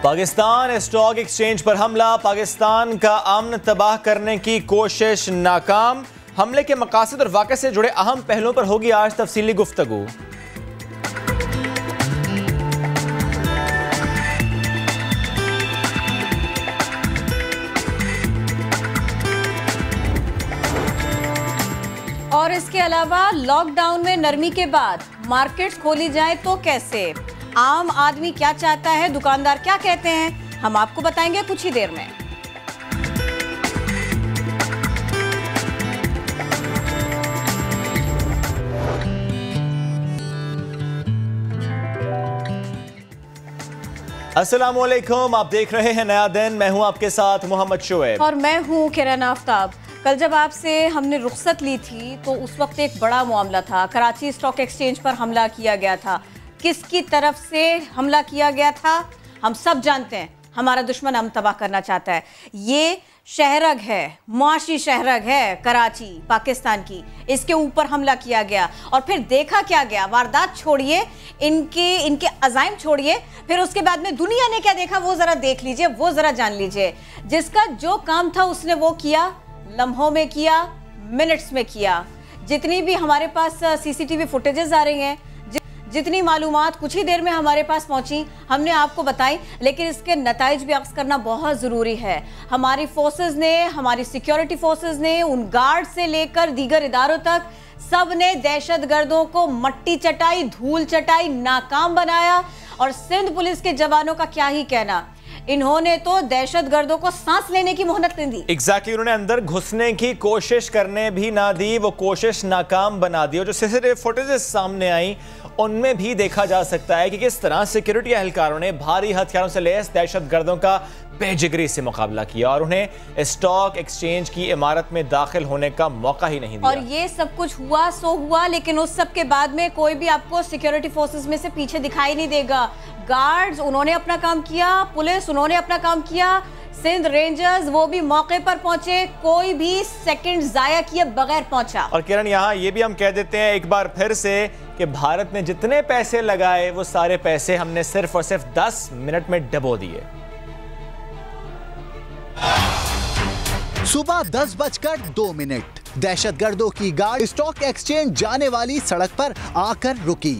Pakistan stock exchange पर हमला, पाकिस्तान का अमन तबाह करने की कोशिश नाकाम। हमले के मकासद और वाक़े से जुड़े अहम पहलुओं पर होगी आज तफसीली गुफ्तगू। और इसके अलावा लॉकडाउन में नरमी के बाद मार्केट्स खोली जाए तो कैसे, आम आदमी क्या चाहता है, दुकानदार क्या कहते हैं, हम आपको बताएंगे कुछ ही देर में। अस्सलामुअलैकुम, आप देख रहे हैं नया दिन। मैं हूं आपके साथ मोहम्मद शुएब और मैं हूं किरण आफ्ताब। कल जब आपसे हमने रुख्सत ली थी तो उस वक्त एक बड़ा मामला था, कराची स्टॉक एक्सचेंज पर हमला किया गया था। किसकी तरफ से हमला किया गया था हम सब जानते हैं। हमारा दुश्मन हम तबाह करना चाहता है। ये शहरग है, मुआशी शहरग है कराची पाकिस्तान की, इसके ऊपर हमला किया गया। और फिर देखा क्या गया, वारदात छोड़िए, इनके अज़ाइम छोड़िए, फिर उसके बाद में दुनिया ने क्या देखा वो ज़रा देख लीजिए, वो ज़रा जान लीजिए। जिसका जो काम था उसने वो किया, लम्हों में किया, मिनट्स में किया। जितनी भी हमारे पास सीसीटीवी फुटेजेस आ रही हैं, जितनी मालूमात कुछ ही देर में हमारे पास पहुंची, हमने आपको बताई, लेकिन इसके नताइज भी अक्स करना बहुत ज़रूरी है। हमारी फोर्सेस ने, हमारी सिक्योरिटी फोर्सेस ने, उन गार्ड से लेकर दीगर इदारों तक, सब ने दहशतगर्दों को मट्टी चटाई, धूल चटाई, नाकाम बनाया। और सिंध पुलिस के जवानों का क्या ही कहना, इन्होंने तो दहशतगर्दों को सांस लेने की मोहलत नहीं दी। एग्जैक्टली, उन्होंने अंदर घुसने की कोशिश करने भी ना दी, वो कोशिश नाकाम बना दी। और जो सीसीटीवी फुटेजेस सामने आई उनमें भी देखा जा सकता है कि किस तरह सिक्योरिटी एहलकारों ने भारी हथियारों से लैस दहशतगर्दों का बेजिगरी से मुकाबला किया और उन्हें स्टॉक एक्सचेंज की इमारत में दाखिल होने का मौका ही नहीं दिया। और ये सब कुछ हुआ सो हुआ, लेकिन उस सब के बाद में कोई भी आपको सिक्योरिटी फोर्सेस में से पीछे दिखाई नहीं देगा। गार्ड्स उन्होंने अपना काम किया, पुलिस उन्होंने अपना काम किया, सिंध रेंजर्स वो भी मौके पर पहुंचे, कोई भी सेकंड जाया किए बगैर पहुंचा। और किरण, यहाँ ये भी हम कह देते हैं एक बार फिर से कि भारत ने जितने पैसे लगाए वो सारे पैसे हमने सिर्फ और सिर्फ 10 मिनट में डबो दिए। सुबह 10:02 दहशतगर्दों की गाड़ी स्टॉक एक्सचेंज जाने वाली सड़क पर आकर रुकी।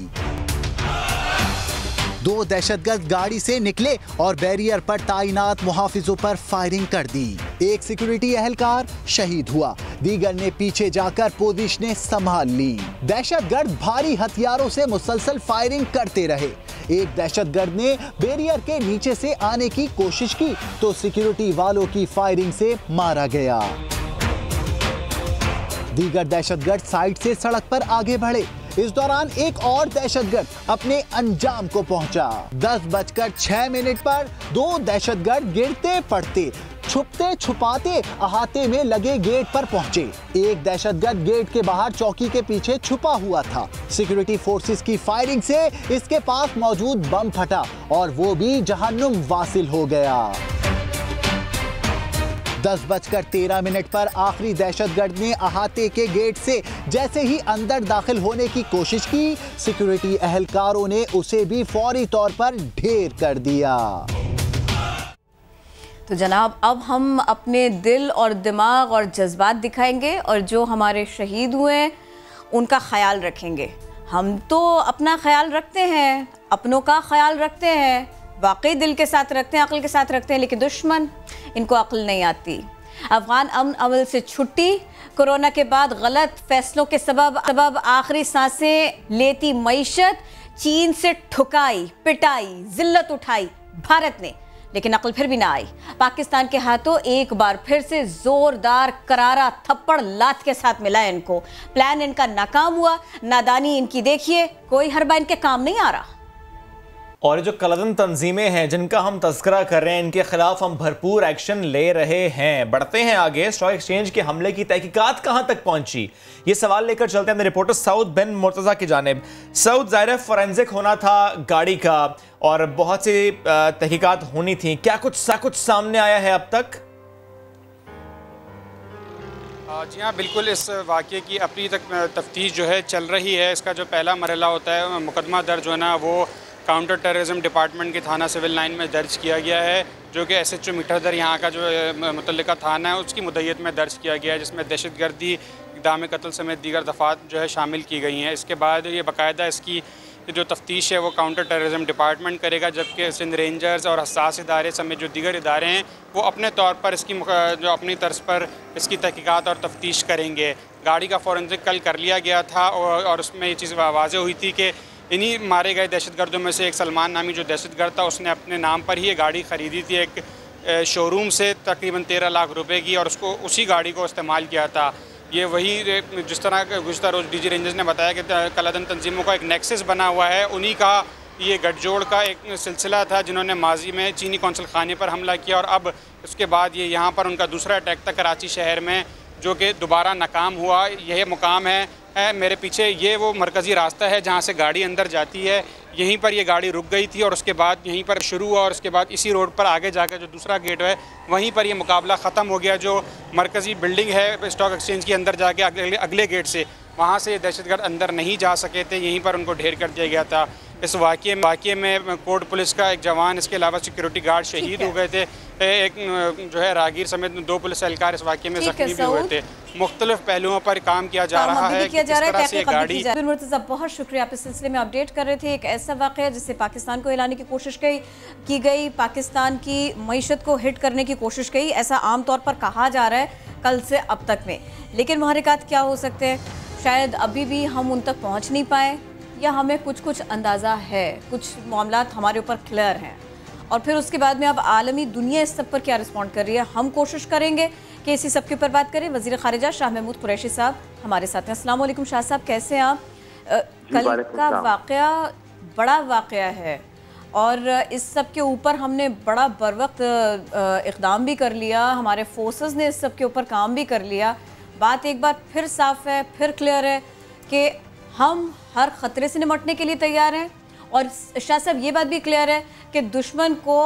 2 दहशतगर्द गाड़ी से निकले और बैरियर पर तैनात मुहाफिजों पर फायरिंग कर दी। एक सिक्योरिटी एहलकार शहीद हुआ, दीगर ने पीछे जाकर पोजीशनें संभाल ली। दहशतगर्द भारी हथियारों से मुसलसल फायरिंग करते रहे। एक दहशतगर्द ने बैरियर के नीचे से आने की कोशिश की तो सिक्योरिटी वालों की फायरिंग से मारा गया। दीगर दहशतगर्द साइड से सड़क पर आगे बढ़े। इस दौरान एक और दहशतगर्द अपने अंजाम को पहुंचा। 10:06 पर 2 दहशतगर्द गिरते पड़ते, छुपते छुपाते अहाते में लगे गेट पर पहुंचे। एक दहशतगर्द गेट के बाहर चौकी के पीछे छुपा हुआ था। सिक्योरिटी फोर्सेस की फायरिंग से इसके पास मौजूद बम फटा और वो भी जहन्नुम वासिल हो गया। 10:13 पर आखिरी दहशतगर्द ने अहाते के गेट से जैसे ही अंदर दाखिल होने की कोशिश की, सिक्योरिटी एहलकारों ने उसे भी फौरी तौर पर ढेर कर दिया। तो जनाब, अब हम अपने दिल और दिमाग और जज्बात दिखाएंगे और जो हमारे शहीद हुए हैं उनका ख्याल रखेंगे। हम तो अपना ख्याल रखते हैं, अपनों का ख्याल रखते हैं, वाकई दिल के साथ रखते हैं, अक्ल के साथ रखते हैं, लेकिन दुश्मन, इनको अक्ल नहीं आती। अफगान अमन अमल से छुट्टी, कोरोना के बाद गलत फैसलों के सबब आखिरी सांसें लेती मईशत, चीन से ठुकाई, पिटाई, जिल्लत उठाई भारत ने, लेकिन अक्ल फिर भी ना आई। पाकिस्तान के हाथों एक बार फिर से जोरदार करारा थप्पड़ लात के साथ मिला है इनको। प्लान इनका नाकाम हुआ, नादानी इनकी देखिए, कोई हरबा इनके काम नहीं आ रहा। और जो कलदन तंजीमें हैं जिनका हम तज़किरा कर रहे हैं, इनके खिलाफ हम भरपूर एक्शन ले रहे हैं। बढ़ते हैं आगे। स्टॉक एक्सचेंज के हमले की तहकीकात कहां तक पहुंची, ये सवाल लेकर चलते हैं रिपोर्टर सऊद बिन मुर्तज़ा की जानिब। सऊद, ज़ाहिर है फोरेंसिक होना था गाड़ी का और बहुत सी तहकीकात होनी थी, क्या कुछ सामने आया है अब तक? जी हाँ, बिल्कुल। इस वाक़े की अपनी तक तफ्तीश जो है चल रही है। इसका जो पहला मरहला होता है, मुकदमा दर्ज होना, वो काउंटर टेररिज्म डिपार्टमेंट के थाना सिविल लाइन में दर्ज किया गया है, जो कि SHO मीठरदर यहाँ का जो मुतल्लिका थाना है उसकी मुद्दत में दर्ज किया गया है, जिसमें दहशतगर्दी, इक़दाम कत्ल समेत दीगर दफ़ात जो है शामिल की गई हैं। इसके बाद ये बाकायदा इसकी जो तफ्तीश है वो काउंटर टेररिज्म डिपार्टमेंट करेगा, जबकि सिंध रेंजर्स और हसास इदारे समेत जो दीगर इदारे हैं वो अपने तौर पर इसकी जो अपनी तर्ज पर इसकी तहकीकात और तफ्तीश करेंगे। गाड़ी का फोरेंसिक कल कर लिया गया था और उसमें ये चीज़ वाज़ेह हुई थी कि इन्हीं मारे गए दहशतगर्दों में से एक सलमान नामी जो दहशतगर्द था उसने अपने नाम पर ही ये गाड़ी ख़रीदी थी एक शोरूम से तकरीबन 13 लाख रुपए की, और उसको उसी गाड़ी को इस्तेमाल किया था। ये वही जिस तरह गुज़िश्ता रोज़ DG रेंजर्स ने बताया कि कलादन तंजीमों का एक नेक्सस बना हुआ है, उन्हीं का ये गठजोड़ का एक सिलसिला था जिन्होंने माजी में चीनी कौंसल खाने पर हमला किया, और अब उसके बाद ये यहाँ पर उनका दूसरा अटैक था कराची शहर में, जो कि दोबारा नाकाम हुआ। यह मुकाम है मेरे पीछे, ये वो मरकज़ी रास्ता है जहाँ से गाड़ी अंदर जाती है, यहीं पर ये गाड़ी रुक गई थी और उसके बाद यहीं पर शुरू हुआ, और उसके बाद इसी रोड पर आगे जाकर जो दूसरा गेट है वहीं पर ये मुकाबला ख़त्म हो गया। जो मरकज़ी बिल्डिंग है स्टॉक एक्सचेंज के अंदर जाके अगले गेट से, वहाँ से दहशतगर्द अंदर नहीं जा सके थे, यहीं पर उनको ढेर कर दिया गया था। इस वाक़े में कोर्ट पुलिस का एक जवान, इसके अलावा सिक्योरिटी गार्ड शहीद हो गए थे, एक जो है राहगीर समेत 2 पुलिस एहलकार इस वाक़े में ज़ख्मी भी हुए थे। मुख्तलिफ पहलुओं पर काम किया जा रहा है कि किस तरह से गाड़ी। मुर्तज़ा, बहुत शुक्रिया, आप इस सिलसिले में अपडेट कर रहे थे। एक ऐसा वाक़या जिससे पाकिस्तान को हिलाने की कोशिश की गई, पाकिस्तान की मईशत को हिट करने की कोशिश की, ऐसा आम तौर पर कहा जा रहा है कल से अब तक में। लेकिन महरिकात क्या हो सकते हैं, शायद अभी भी हम उन तक पहुँच नहीं पाए, या हमें कुछ अंदाज़ा है, कुछ मामलात हमारे ऊपर क्लियर हैं, और फिर उसके बाद में अब आलमी दुनिया इस सब पर क्या रिस्पॉन्ड कर रही है। हम कोशिश करेंगे कि इसी सब के ऊपर बात करें। वज़ीर ख़ारिजा शाह महमूद कुरैशी साहब हमारे साथ हैं। अस्सलाम वालेकुम शाह साहब, कैसे हैं आप? कल का वाक़या बड़ा वाक़या है, और इस सब के ऊपर हमने बड़ा बरवक्त इक़दाम भी कर लिया, हमारे फोर्सेस ने इस सब के ऊपर काम भी कर लिया। बात एक बार फिर साफ़ है, फिर क्लियर है कि हम हर ख़तरे से निपटने के लिए तैयार हैं, और शाह साहब ये बात भी क्लियर है कि दुश्मन को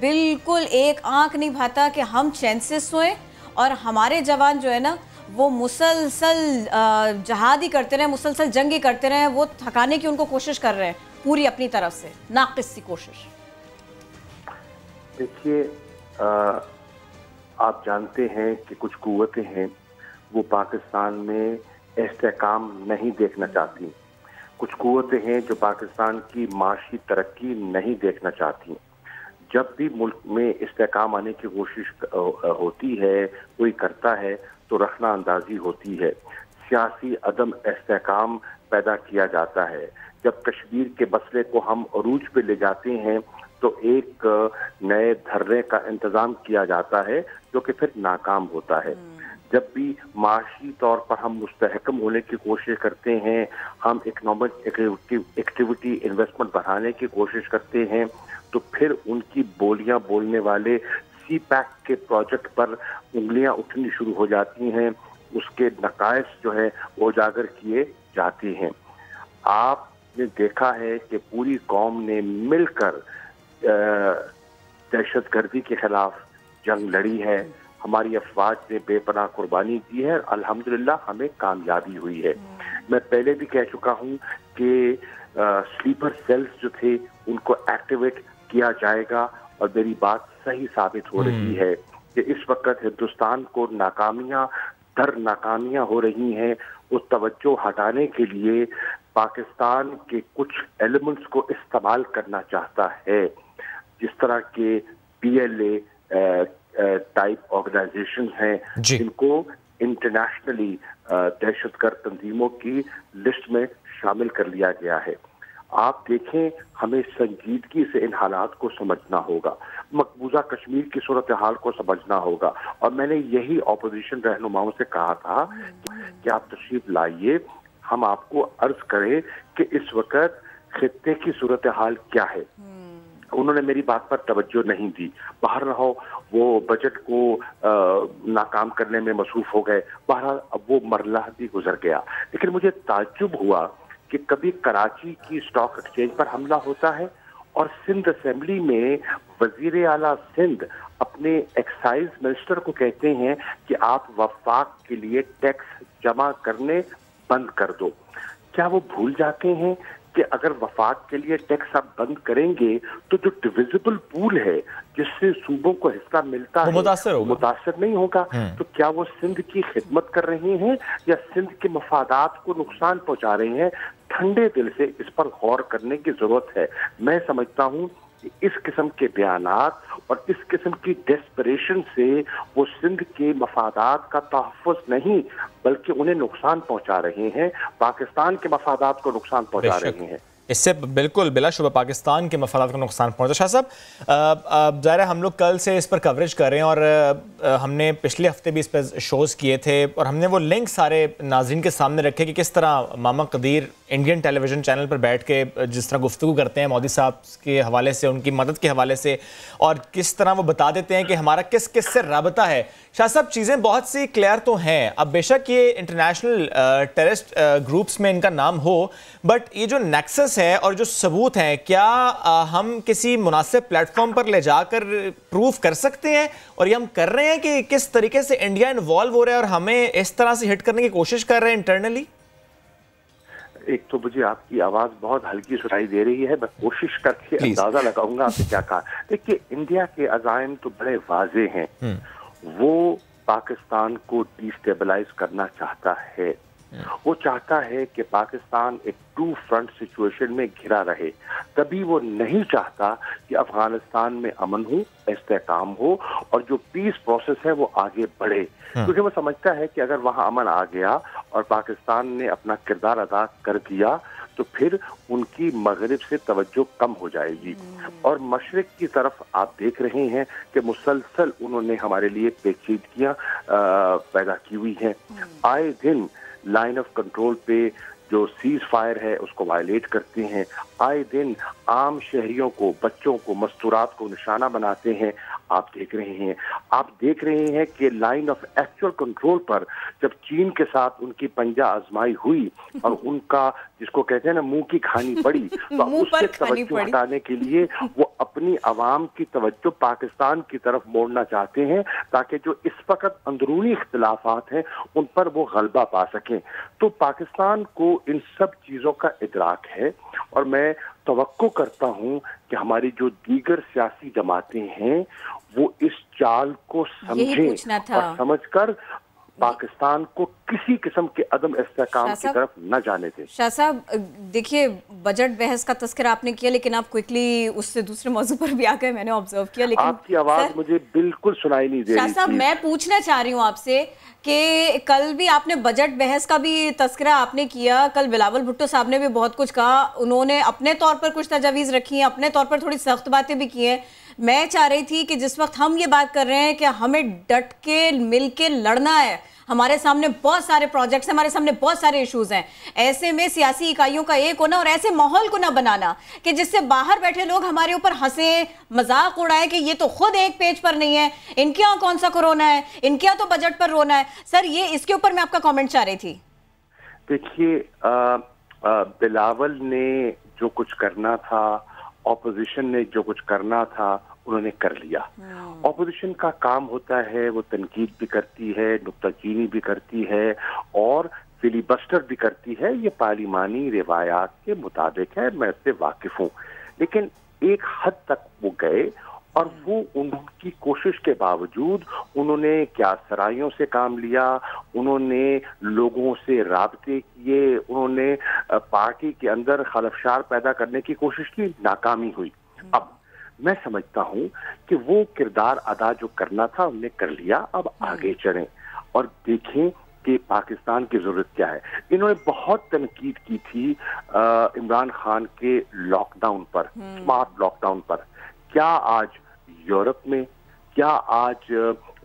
बिल्कुल एक आंख नहीं भाता कि हम चैन से सोएं, और हमारे जवान जो है ना वो मुसलसल जहाद ही करते रहे, मुसलसल जंग ही करते रहे, वो थकाने की उनको कोशिश कर रहे हैं पूरी अपनी तरफ से, नाक़िस सी कोशिश। देखिए, आप जानते हैं कि कुछ कुव्वतें हैं वो पाकिस्तान में इस्तेहकाम नहीं देखना चाहती, कुछ कुव्वतें हैं जो पाकिस्तान की माशी तरक्की नहीं देखना चाहती। जब भी मुल्क में इस्तेहकाम आने की कोशिश होती है, कोई करता है, तो रखना अंदाजी होती है, सियासी अदम इस्तेहकाम पैदा किया जाता है। जब कश्मीर के मसले को हम अरूज पे ले जाते हैं तो एक नए धर्रे का इंतज़ाम किया जाता है जो कि फिर नाकाम होता है। जब भी माशी तौर पर हम मुस्तहकम होने की कोशिश करते हैं, हम इकनॉमिक एक्टिविटी इन्वेस्टमेंट बढ़ाने की कोशिश करते हैं, तो फिर उनकी बोलियां बोलने वाले CPAC के प्रोजेक्ट पर उंगलियां उठनी शुरू हो जाती हैं, उसके नकाइस जो है वो उजागर किए जाते हैं। आपने देखा है कि पूरी कौम ने मिलकर दहशतगर्दी के खिलाफ जंग लड़ी है, हमारी अफवाज ने बेपनाह कुर्बानी दी है, अल्हम्दुलिल्लाह हमें कामयाबी हुई है। मैं पहले भी कह चुका हूँ कि स्लीपर सेल्स जो थे उनको एक्टिवेट किया जाएगा, और मेरी बात सही साबित हो रही है कि इस वक्त हिंदुस्तान को नाकामियां दर नाकामियां हो रही हैं। उस तवज्जो हटाने के लिए पाकिस्तान के कुछ एलिमेंट्स को इस्तेमाल करना चाहता है, जिस तरह के PLA टाइप ऑर्गेनाइजेशन हैं जिनको इंटरनेशनली दहशतगर्द तंजीमों की लिस्ट में शामिल कर लिया गया है। आप देखें, हमें संजीदगी से इन हालात को समझना होगा, मकबूजा कश्मीर की सूरत हाल को समझना होगा, और मैंने यही ऑपोजिशन रहनुमाओं से कहा था कि आप तशरीफ लाइए, हम आपको अर्ज करें कि इस वक्त खित्ते की सूरत हाल क्या है। उन्होंने मेरी बात पर तवज्जो नहीं दी, बाहर रहो, वो बजट को नाकाम करने में मसरूफ हो गए, बहरहाल अब वो मरला भी गुजर गया। लेकिन मुझे ताज्जुब हुआ कि कभी कराची की स्टॉक एक्सचेंज पर हमला होता है और सिंध असेंबली में वजीर आला सिंध अपने एक्साइज मिनिस्टर को कहते हैं कि आप वफाक के लिए टैक्स जमा करने बंद कर दो। क्या वो भूल जाते हैं कि अगर वफाक के लिए टैक्स आप बंद करेंगे तो जो डिविजिबल पूल है जिससे सूबों को हिस्सा मिलता है मुतासर नहीं होगा। तो क्या वो सिंध की खिदमत कर रहे हैं या सिंध के मफादात को नुकसान पहुंचा रहे हैं? ठंडे दिल से इस पर गौर करने की जरूरत है। मैं समझता हूं कि इस किस्म के बयानात और इस किस्म की डेस्परेशन से वो सिंध के मफादात का तहफ़्फ़ुज़ नहीं बल्कि उन्हें नुकसान पहुंचा रहे हैं, पाकिस्तान के मफादात को नुकसान पहुंचा रहे हैं। इससे बिल्कुल बिलाशुबा पाकिस्तान के मफादात को नुकसान पहुंचा। शाह साहब, ज़ाहिर है हम लोग कल से इस पर कवरेज कर रहे हैं और हमने पिछले हफ्ते भी इस पर शोज़ किए थे और हमने वो लिंक सारे नाज़रीन के सामने रखे कि किस तरह मामा कदीर इंडियन टेलीविज़न चैनल पर बैठ के जिस तरह गुफ्तगू करते हैं मोदी साहब के हवाले से, उनकी मदद के हवाले से, और किस तरह वो बता देते हैं कि हमारा किस किस से राबता है। शाह साहब, चीज़ें बहुत सी क्लियर तो हैं। अब बेशक ये इंटरनेशनल टेररिस्ट ग्रुप्स में इनका नाम हो, बट ये जो नेक्सस है और जो सबूत हैं, क्या हम किसी मुनासिब प्लेटफॉर्म पर ले जाकर प्रूफ कर सकते हैं? और ये हम कर रहे हैं कि किस तरीके से इंडिया इन्वॉल्व हो रहा है और हमें इस तरह से हिट करने की कोशिश कर रहे हैं इंटरनली? एक तो मुझे आपकी आवाज बहुत हल्की सुनाई दे रही है, मैं कोशिश करके अंदाजा लगाऊंगा आपने क्या कहा। देखिए, इंडिया के अज़ाइम तो बड़े वाजे हैं। वो पाकिस्तान को डिस्टेबलाइज करना चाहता है। वो चाहता है कि पाकिस्तान एक टू फ्रंट सिचुएशन में घिरा रहे। कभी वो नहीं चाहता कि अफगानिस्तान में अमन हो, इस्तेहकाम हो और जो पीस प्रोसेस है वो आगे बढ़े, क्योंकि वो समझता है कि अगर वहां अमन आ गया और पाकिस्तान ने अपना किरदार अदा कर दिया तो फिर उनकी मगरिब से तवज्जो कम हो जाएगी। और मशरिक की तरफ आप देख रहे हैं कि मुसलसल उन्होंने हमारे लिए पेचीदगियां पैदा की हुई हैं। आए दिन लाइन ऑफ कंट्रोल पे जो सीज फायर है उसको वायलेट करते हैं। आए दिन आम शहरियों को, बच्चों को, मस्तूरात को निशाना बनाते हैं। आप देख रहे हैं कि लाइन ऑफ एक्चुअल कंट्रोल पर जब चीन के साथ उनकी पंजा आजमाई हुई और उनका जिसको कहते हैं ना मुंह की खानी पड़ी, तो उससे तवज्जो हटाने के लिए वो अपनी आवाम की तवज्जो पाकिस्तान की तरफ मोड़ना चाहते हैं ताकि जो इस वक्त अंदरूनी इख्तिलाफात हैं उन पर वो गलबा पा सकें। तो पाकिस्तान को इन सब चीजों का इदराक है और मैं तवक्को करता हूं कि हमारी जो दीगर सियासी जमातें हैं वो इस चाल को समझें और समझकर पाकिस्तान को किसी किस्म के अदम इस्तेहकाम की तरफ न जाने दें। शाह साहब, देखिए, बजट बहस का तस्करा आपने किया लेकिन आप क्विकली उससे दूसरे मौजू पर भी आ गए, मैंने ऑब्जर्व किया। लेकिन आपकी आवाज मुझे बिल्कुल सुनाई नहीं दे रही। शाह साहब, मैं पूछना चाह रही हूँ आपसे कि कल भी आपने बजट बहस का भी तस्करा आपने किया। कल बिलावल भुट्टो साहब ने भी बहुत कुछ कहा, उन्होंने अपने तौर पर कुछ तजावीज़ रखी हैं, अपने तौर पर थोड़ी सख्त बातें भी की हैं। मैं चाह रही थी कि जिस वक्त हम ये बात कर रहे हैं कि हमें डट के मिल के लड़ना है, हमारे सामने बहुत सारे प्रोजेक्ट्स हैं, हमारे सामने बहुत सारे इश्यूज हैं, ऐसे में सियासी इकाइयों का एक होना और ऐसे माहौल को ना बनाना कि जिससे बाहर बैठे लोग हमारे ऊपर हंसे, मजाक उड़ाए कि ये तो खुद एक पेज पर नहीं है, इनके यहाँ कौन सा कोरोना है, इनके यहाँ तो बजट पर रोना है। सर, ये इसके ऊपर मैं आपका कॉमेंट चाह रही थी। देखिए, बिलावल ने जो कुछ करना था, ऑपोजिशन ने जो कुछ करना था, उन्होंने कर लिया। ऑपोजिशन का काम होता है वो तनकीद भी करती है, नुक्ताचीनी भी करती है और फिलिबस्टर भी करती है। ये पार्लिमानी रिवायात के मुताबिक है, मैं इससे वाकिफ हूँ। लेकिन एक हद तक वो गए और वो उनकी कोशिश के बावजूद उन्होंने क्या सराइयों से काम लिया, उन्होंने लोगों से राबते किए, उन्होंने पार्टी के अंदर खलफशार पैदा करने की कोशिश की, नाकामी हुई। अब मैं समझता हूं कि वो किरदार अदा जो करना था उन्हें कर लिया। अब आगे चलें और देखें कि पाकिस्तान की जरूरत क्या है। इन्होंने बहुत तनकीद की थी इमरान खान के लॉकडाउन पर, स्मार्ट लॉकडाउन पर। क्या आज यूरोप में, क्या आज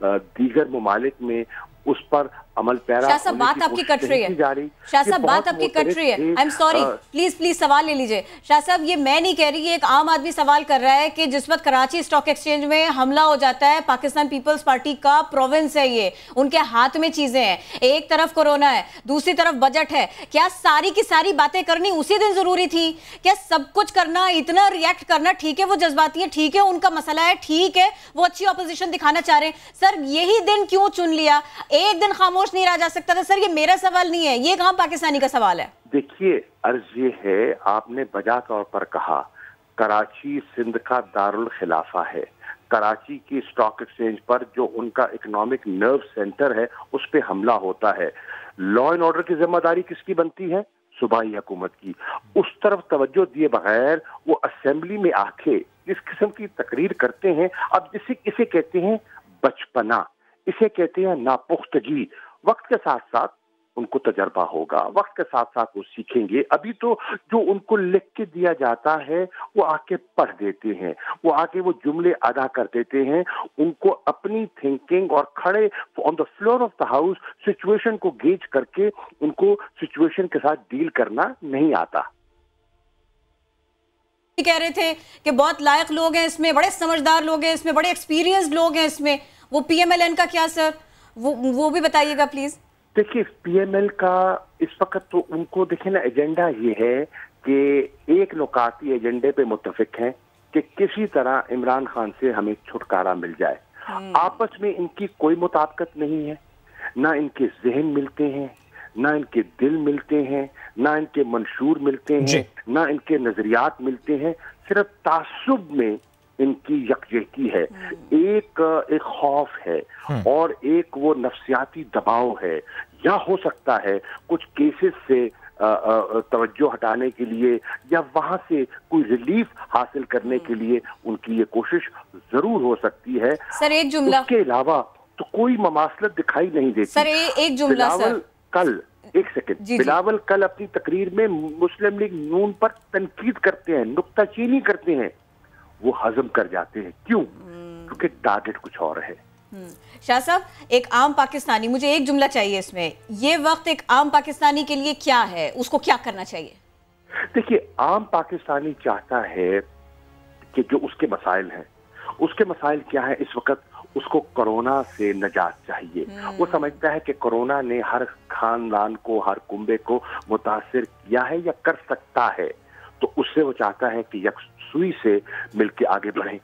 दीगर ममालिक में उस पर अमल पैरा शाह साहब, बात आपकी कट रही है। शाह साहब, बात आपकी कट रही है। आई एम सॉरी, प्लीज सवाल ले लीजिए। शाह साहब, ये मैं नहीं कह रही, ये एक आम आदमी सवाल कर रहा है कि जिस वक्त कराची स्टॉक एक्सचेंज में हमला हो जाता है, पाकिस्तान पीपल्स पार्टी का प्रोविंस है ये, उनके हाथ में चीजें हैं, एक तरफ कोरोना है, दूसरी तरफ बजट है, क्या सारी की सारी बातें करनी उसी दिन जरूरी थी? क्या सब कुछ करना, इतना रिएक्ट करना? ठीक है, वो जज्बाती है, ठीक है, उनका मसला है, ठीक है, वो अच्छी ऑपोजिशन दिखाना चाह रहे हैं। सर, यही दिन क्यों चुन लिया? एक दिन खामोश खामोश नहीं रहा जा सकता था? सर ये मेरा सवाल नहीं है, ये कहाँ पाकिस्तानी का सवाल है? देखिए, अर्ज ये है, आपने बजा तौर पर कहा कराची सिंध का दारुल खिलाफा है। कराची की स्टॉक एक्सचेंज पर जो उनका इकोनॉमिक नर्व सेंटर है उस पे हमला होता है। लॉ एंड ऑर्डर की जिम्मेदारी किसकी बनती है? सूबाई हुकूमत की। उस तरफ तवज्जो दिए बगैर वो असेंबली में आके इस किस्म की तकरीर करते हैं। अब इसे कहते हैं बचपना, इसे कहते हैं नापुख्तगी। वक्त के साथ साथ उनको तजर्बा होगा, वक्त के साथ साथ वो सीखेंगे। अभी तो जो उनको लिख के दिया जाता है वो आके पढ़ देते हैं, वो आके वो जुमले अदा कर देते हैं। उनको अपनी थिंकिंग और खड़े on the floor of the house situation को गेज करके उनको सिचुएशन के साथ डील करना नहीं आता। कह रहे थे कि बहुत लायक लोग हैं इसमें, बड़े समझदार लोग हैं इसमें, बड़े एक्सपीरियंस्ड लोग हैं इसमें। वो पीएमएलएन का क्या सर, वो भी बताइएगा प्लीज। देखिए, पीएमएल का इस वक्त तो उनको देखे ना, एजेंडा ये है कि एक नुकाती एजेंडे पे मुत्तफिक हैं कि किसी तरह इमरान खान से हमें छुटकारा मिल जाए। आपस में इनकी कोई मुताबिकत नहीं है, ना इनके जहन मिलते हैं, ना इनके दिल मिलते हैं, ना इनके मंशूर मिलते हैं, ना इनके नजरियात मिलते हैं। सिर्फ तासुब में इनकी यकजहती है। एक खौफ है और एक वो नफ्सियाती दबाव है, या हो सकता है कुछ केसेस से तवज्जो हटाने के लिए या वहां से कोई रिलीफ हासिल करने के लिए उनकी ये कोशिश जरूर हो सकती है। सर एक जुमला, उसके अलावा तो कोई ममासलत दिखाई नहीं देती। सर एक जुमला सर। कल एक सेकंड, बिलावल कल अपनी तकरीर में मुस्लिम लीग नून पर तनकीद करते हैं, नुक्ताचीनी करते हैं, वो हजम कर जाते हैं। क्यों? क्योंकि टारगेट कुछ और है। शाह साहब, एक आम पाकिस्तानी, मुझे एक जुमला चाहिए इसमें, ये वक्त एक आम पाकिस्तानी के लिए क्या है, उसको क्या करना चाहिए? देखिए, आम पाकिस्तानी चाहता है कि जो उसके मसाइल हैं, उसके मसाइल क्या है इस वक्त? उसको कोरोना से नजात चाहिए। वो समझता है कि कोरोना ने हर खानदान को, हर कुंबे को मुतासिर किया है या कर सकता है, तो उससे वो चाहता है कि यकसुई से मिलके आगे बढ़े।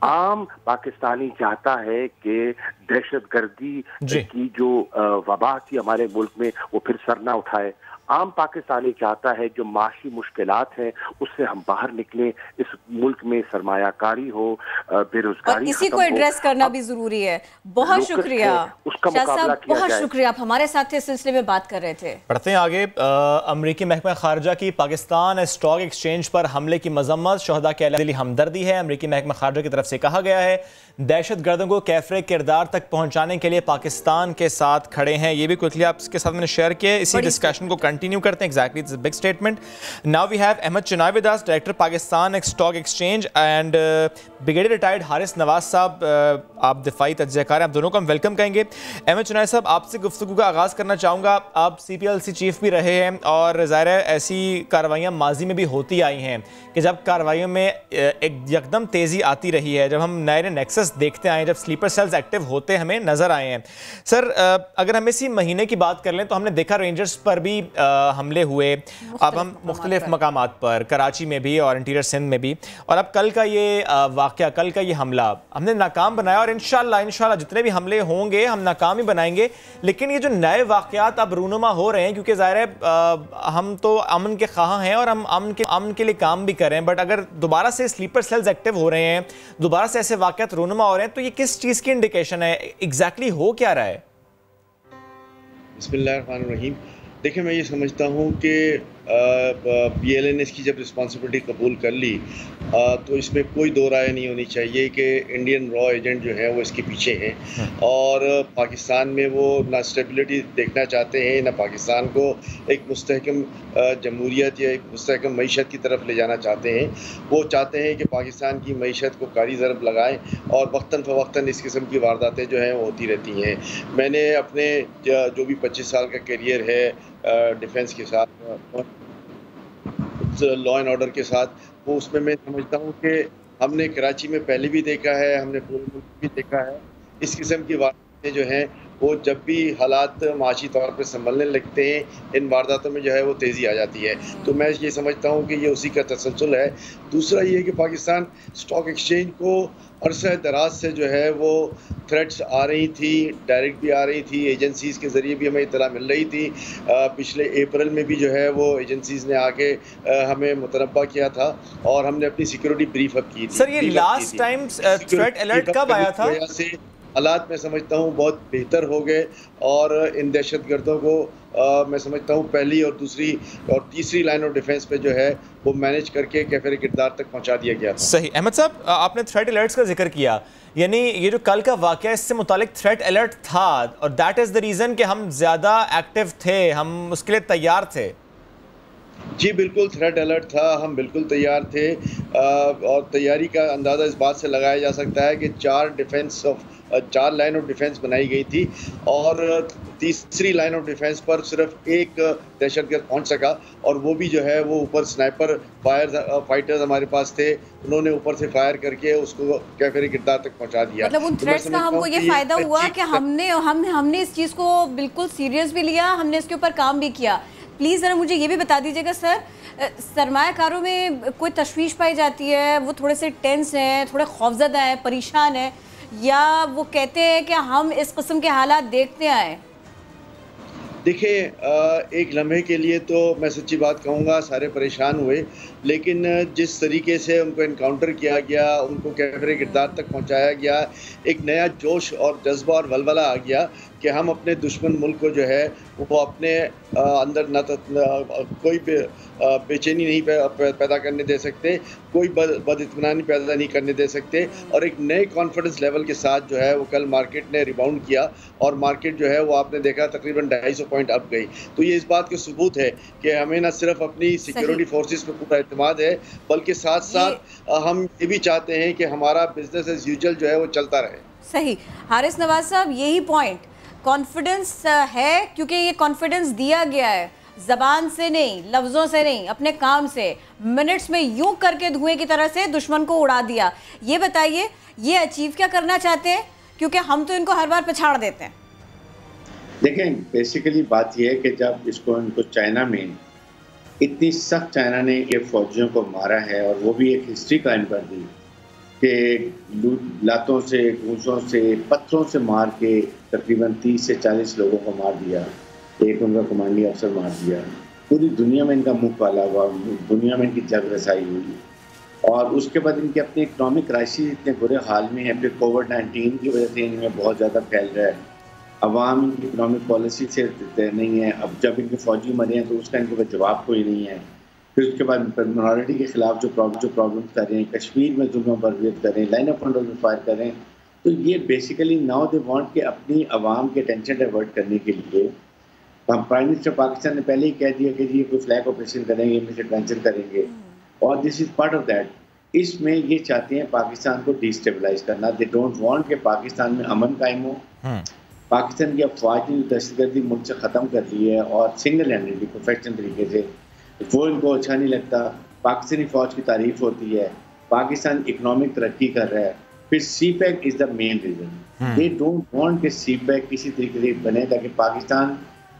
आम पाकिस्तानी चाहता है कि दहशतगर्दी की जो वबा थी हमारे मुल्क में वो फिर सर ना उठाए। आम पाकिस्तानी चाहता है जो माशी मुश्किलात हैं उससे हम बाहर निकलें, इस मुल्क में सरमायाकारी हो, बेरोजगारी, इसी को एड्रेस करना भी जरूरी है। बहुत शुक्रिया उसका मुकाबला किया बहुत शुक्रिया, आप हमारे साथ इस सिलसिले में बात कर रहे थे। बढ़ते हैं आगे। अमरीकी महकमा खारजा की पाकिस्तान स्टॉक एक्सचेंज पर हमले की मजम्मत, शहदा के दिली हमदर्दी है। अमरीकी महकमा खारजा की तरफ से कहा गया है दहशत गर्दों को कैफरे किरदार तक पहुंचाने के लिए पाकिस्तान के साथ खड़े हैं। ये भी क्विकली आपके साथ मैंने शेयर किया। इसी डिस्कशन को कंटिन्यू करते हैं। Exactly, it's a big statement. Now we have Ahmed Chinoy with us, director Pakistan stock exchange, and brigadier retired Haris Nawaz sahab, आप दिफाई तज्ज़ियाकार हैं, आप दोनों को हम वेलकम कहेंगे। अहमद चुनाई साहब, आपसे गुफ्तगू का आगाज़ करना चाहूँगा। आप CPLC चीफ भी रहे हैं और ज़ाहिर है ऐसी कार्रवाइयाँ माजी में भी होती आई हैं कि जब कार्रवाइयों में एक यकदम तेज़ी आती रही है, जब हम नए नेक्सस देखते आए, जब स्लीपर सेल्स एक्टिव होते हमें नजर आए हैं। सर, अगर हम इसी महीने की बात कर लें तो हमने देखा रेंजर्स पर भी हमले हुए, अब हम मुख्तलिफ मकामात पर, कराची में भी और इंटीरियर सिंध में भी, और अब कल का ये वाक़या, कल का ये हमला हमने नाकाम बनाया और इंशाल्लाह जितने भी हमले होंगे हम नाकाम ही बनाएंगे। लेकिन ये जो नए वाक़यात अब रूनुमा हो रहे हैं, क्योंकि ज़ाहिर है हम तो अमन के ख़्वाह हैं और हम अमन के लिए काम भी कर रहे हैं, बट अगर दोबारा से स्लीपर सेल्स एक्टिव हो रहे हैं, दोबारा से ऐसे वाक़यात रूनुमा हो रहे हैं, तो ये किस चीज़ की इंडिकेशन है? एग्जैक्टली हो क्या रहा है? बिस्मिल्लाहिर्रहमानिर्रहीम। देखिए, मैं ये समझता हूँ कि BLNS की जब रिस्पॉन्सिबिलिटी कबूल कर ली तो इसमें कोई दो राय नहीं होनी चाहिए कि इंडियन रॉ एजेंट जो है वो इसके पीछे हैं और पाकिस्तान में वो ना स्टेबिलिटी देखना चाहते हैं, ना पाकिस्तान को एक मुस्तहकम जमहूरियत या एक मुस्तहकम मईशत की तरफ ले जाना चाहते हैं। वो चाहते हैं कि पाकिस्तान की मईशत को कारी ज़रब लगाएं और वक्तन फ़वक्तन इस किस्म की वारदातें जो हैं वो होती रहती हैं। मैंने अपने जो भी 25 साल का करियर है डिफेंस के साथ, लॉ एंड ऑर्डर के साथ, वो उसमें मैं समझता हूँ कि हमने कराची में पहले भी देखा है, हमने पूरे मुल्क भी देखा है, इस किस्म की वारदातें जो हैं वो जब भी हालात माशी तौर पर संभलने लगते हैं, इन वारदातों में जो है वो तेज़ी आ जाती है। तो मैं ये समझता हूँ कि ये उसी का तसलसल है। दूसरा ये कि पाकिस्तान स्टॉक एक्सचेंज को अरसे दराज से जो है वो थ्रेट्स आ रही थी, डायरेक्ट भी आ रही थी, एजेंसीज़ के ज़रिए भी हमें इत्तला मिल रही थी। पिछले अप्रैल में भी जो है वो एजेंसीज़ ने आके हमें मुतनब्बा किया था और हमने अपनी सिक्योरिटी ब्रीफ अप की थी। सर, ये लास्ट टाइम थ्रेट अलर्ट कब आया था? हालात मैं समझता हूँ बहुत बेहतर हो गए और इन दहशतगर्दों को मैं समझता हूँ पहली और दूसरी और तीसरी लाइन ऑफ डिफेंस पे जो है वो मैनेज करके कैफिर किरदार तक पहुँचा दिया गया था। सही। अहमद साहब, आपने थ्रेट अलर्ट्स का जिक्र किया, यानी ये जो कल का वाकया इससे मुतालिक थ्रेट अलर्ट था और दैट इज़ द रीज़न कि हम ज़्यादा एक्टिव थे, हम उसके लिए तैयार थे। जी बिल्कुल, थ्रेट अलर्ट था, हम बिल्कुल तैयार थे और तैयारी का अंदाज़ा इस बात से लगाया जा सकता है कि 4 लाइन ऑफ डिफेंस बनाई गई थी और तीसरी लाइन ऑफ डिफेंस पर सिर्फ एक दहशतगर्द पहुंच सका और वो भी जो है वो ऊपर स्नाइपर फाइटर्स हमारे पास थे, उन्होंने ऊपर से फायर करके उसको कैफिर किरदार तक पहुंचा दिया। मतलब उन थ्रेट्स का हमको ये फायदा हुआ कि हमने इस चीज़ को बिल्कुल सीरियस भी लिया, हमने इसके ऊपर काम भी किया। प्लीज़ ज़रा मुझे ये भी बता दीजिएगा सर, सरमायाकारों में कोई तशवीश पाई जाती है, वो थोड़े से टेंस हैं, थोड़े खौफजदा हैं, परेशान हैं, या वो कहते हैं कि हम इस किस्म के हालात देखते आए? देखिए, एक लम्हे के लिए तो मैं सच्ची बात कहूँगा सारे परेशान हुए, लेकिन जिस तरीके से उनको इनकाउंटर किया गया, उनको कैफिर किरदार तक पहुँचाया गया, एक नया जोश और जज्बा और वलवला आ गया कि हम अपने दुश्मन मुल्क को जो है वो अपने अंदर न तो कोई बेचैनी नहीं पैदा करने दे सकते, कोई बदइत्मीनानी पैदा नहीं करने दे सकते और एक नए कॉन्फिडेंस लेवल के साथ जो है वो कल मार्केट ने रिबाउंड किया और मार्केट जो है वो आपने देखा तकरीबन 250 पॉइंट अप गई। तो ये इस बात के सबूत है कि हमें न सिर्फ अपनी सिक्योरिटी फोर्सेस पर पूरा एतमाद है, बल्कि साथ साथ हम ये भी चाहते हैं कि हमारा बिजनेस एज यूजुअल जो है वो चलता रहे। सही। हारिस नवाज साहब, यही पॉइंट कॉन्फिडेंस है, क्योंकि ये कॉन्फिडेंस दिया गया है ज़बान से नहीं, लफ्ज़ों से नहीं, अपने काम से, मिनट्स में यूं करके धुएं की तरह से दुश्मन को उड़ा दिया। ये बताइए, ये अचीव क्या करना चाहते हैं, क्योंकि हम तो इनको हर बार पछाड़ देते हैं। देखें, बेसिकली बात यह है कि जब इनको चाइना में इतनी सख्त चाइना ने ये फौजियों को मारा है और वो भी एक हिस्ट्री कायम कर दी कि लातों से, घूसों से, पत्थरों से मार के तकरीबन 30 से 40 लोगों को मार दिया, एक उनका कमांडी अफसर मार दिया, पूरी दुनिया में इनका मुंह काला हुआ, दुनिया में इनकी जग रसाई हुई और उसके बाद इनके अपने इकनॉमिक क्राइसिस इतने बुरे हाल में है, फिर कोविड-19 की वजह से इनमें बहुत ज़्यादा फैल रहा है, अवाम इनकी इकनॉमिक पॉलिसी से नहीं है। अब जब इनके फौजी मरे हैं तो उसका इनके पास जवाब कोई नहीं है। फिर उसके बाद मिनॉरिटी के खिलाफ जो प्रॉब्लम कर रहे हैं, कश्मीर में जुल्म बर्बाद कर रहे हैं, लाइन ऑफ कंट्रोल में फायर कर रहे हैं, तो ये बेसिकली नाउ दे वांट कि अपनी आवाम के टेंशन डाइवर्ट करने के लिए हम प्राइम मिनिस्टर पाकिस्तान ने पहले ही कह दिया कि जी कोई फ्लैग ऑपरेशन करेंगे, मिसएडवेंचर करेंगे और this is part of that. इसमें ये चाहते हैं पाकिस्तान को डिस्टेबलाइज करना, दे डोंट वांट कि पाकिस्तान में अमन कायम हो। पाकिस्तान की अफवाज ने दहशतगर्दी मुल्क से ख़त्म कर ली है और सिंगल हैंडेडली प्रोफेशनल तरीके से, वो इनको अच्छा नहीं लगता। पाकिस्तानी फ़ौज की तारीफ होती है, पाकिस्तान इकनॉमिक तरक्की कर रहा है, फिर CPEC is the main reason. They don't want कि सी पैक किसी तरीके से बने ताकि पाकिस्तान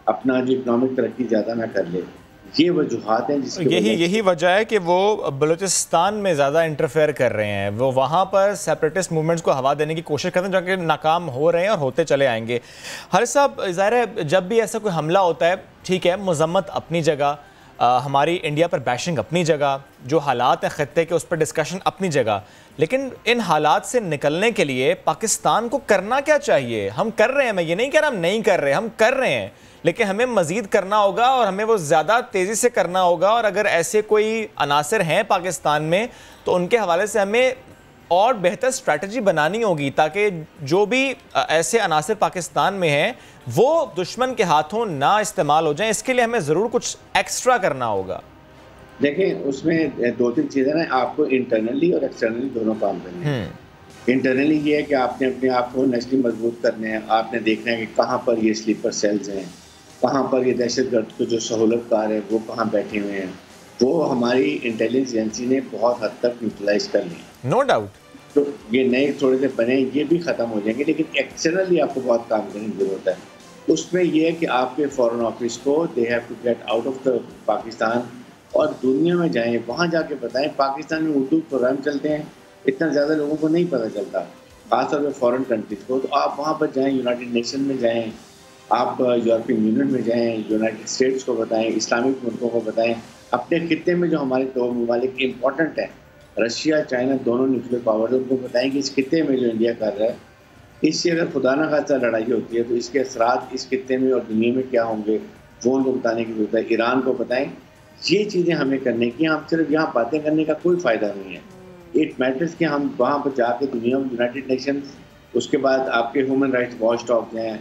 अपना जो इकनॉमिक तरक्की ज़्यादा ना कर ले। ये वजूहात हैं जिसकी यही वजह है कि वो बलूचिस्तान में ज़्यादा इंटरफेयर कर रहे हैं, वो वहाँ पर सेपरेटिस्ट मूवमेंट्स को हवा देने की कोशिश करते हैं, जो कि नाकाम हो रहे हैं और होते चले आएंगे। हर साहब, ज़ाहिर है जब भी ऐसा कोई हमला होता है, ठीक है, मजम्मत अपनी जगह, हमारी इंडिया पर बैशिंग अपनी जगह, जो हालात हैं ख़त्ते के उस पर डिस्कशन अपनी जगह, लेकिन इन हालात से निकलने के लिए पाकिस्तान को करना क्या चाहिए? हम कर रहे हैं, मैं ये नहीं कह रहा हम नहीं कर रहे, हम कर रहे हैं, लेकिन हमें मज़ीद करना होगा और हमें वो ज़्यादा तेज़ी से करना होगा। और अगर ऐसे कोई अनासर हैं पाकिस्तान में तो उनके हवाले से हमें और बेहतर स्ट्रैटेजी बनानी होगी ताकि जो भी ऐसे अनासर पाकिस्तान में हैं वो दुश्मन के हाथों ना इस्तेमाल हो जाएं। इसके लिए हमें ज़रूर कुछ एक्स्ट्रा करना होगा। देखें, उसमें 2-3 चीज़ें हैं, आपको इंटरनली और एक्सटर्नली दोनों काम करने हैं। इंटरनली ये है कि आपने अपने आप को नेशनली मजबूत करने हैं, आपने देखना है कि कहाँ पर ये स्लीपर सेल्स हैं, कहाँ पर ये दहशतगर्द को जो सहूलतकार है वो कहाँ बैठे हुए हैं, वो हमारी इंटेलिजेंस एजेंसी ने बहुत हद तक यूटिलाइज कर ली। No doubt. तो ये नए थोड़े से बने ये भी ख़त्म हो जाएंगे, लेकिन एक्सटर्नली आपको बहुत काम करने की ज़रूरत है। उसमें यह है कि आपके फॉरेन ऑफिस को they have to get out of the Pakistan और दुनिया में जाएं, वहाँ जाके बताएं पाकिस्तान में उर्दू प्रोग्राम चलते हैं, इतना ज़्यादा लोगों को नहीं पता चलता, खासतौर पर फॉरेन कंट्रीज़ को। तो आप वहाँ पर जाएं, यूनाइटेड नेशन में जाएं, आप यूरोपियन यूनियन में जाएं, यूनाइटेड स्टेट्स को बताएं, इस्लामिक मुल्कों को बताएं, अपने खित्ते में जो हमारे दो ममालिक इम्पोर्टेंट हैं, रशिया चाइना दोनों न्यूक्लियर पावर, उनको बताएं कि इस खित्ते में जो इंडिया कर रहा है, इससे अगर खुदा न खास्ता लड़ाई होती है तो इसके असरात इस खित्ते में और दुनिया में क्या होंगे, वो उनको बताने की जरूरत है। ईरान को बताएं, ये चीज़ें हमें करने की, हम सिर्फ यहाँ बातें करने का कोई फ़ायदा नहीं है। इट मैटर्स कि हम वहाँ पर जाके दुनिया में यूनाइटेड नेशंस, उसके बाद आपके ह्यूमन राइट्स वॉच डॉग्स हैं,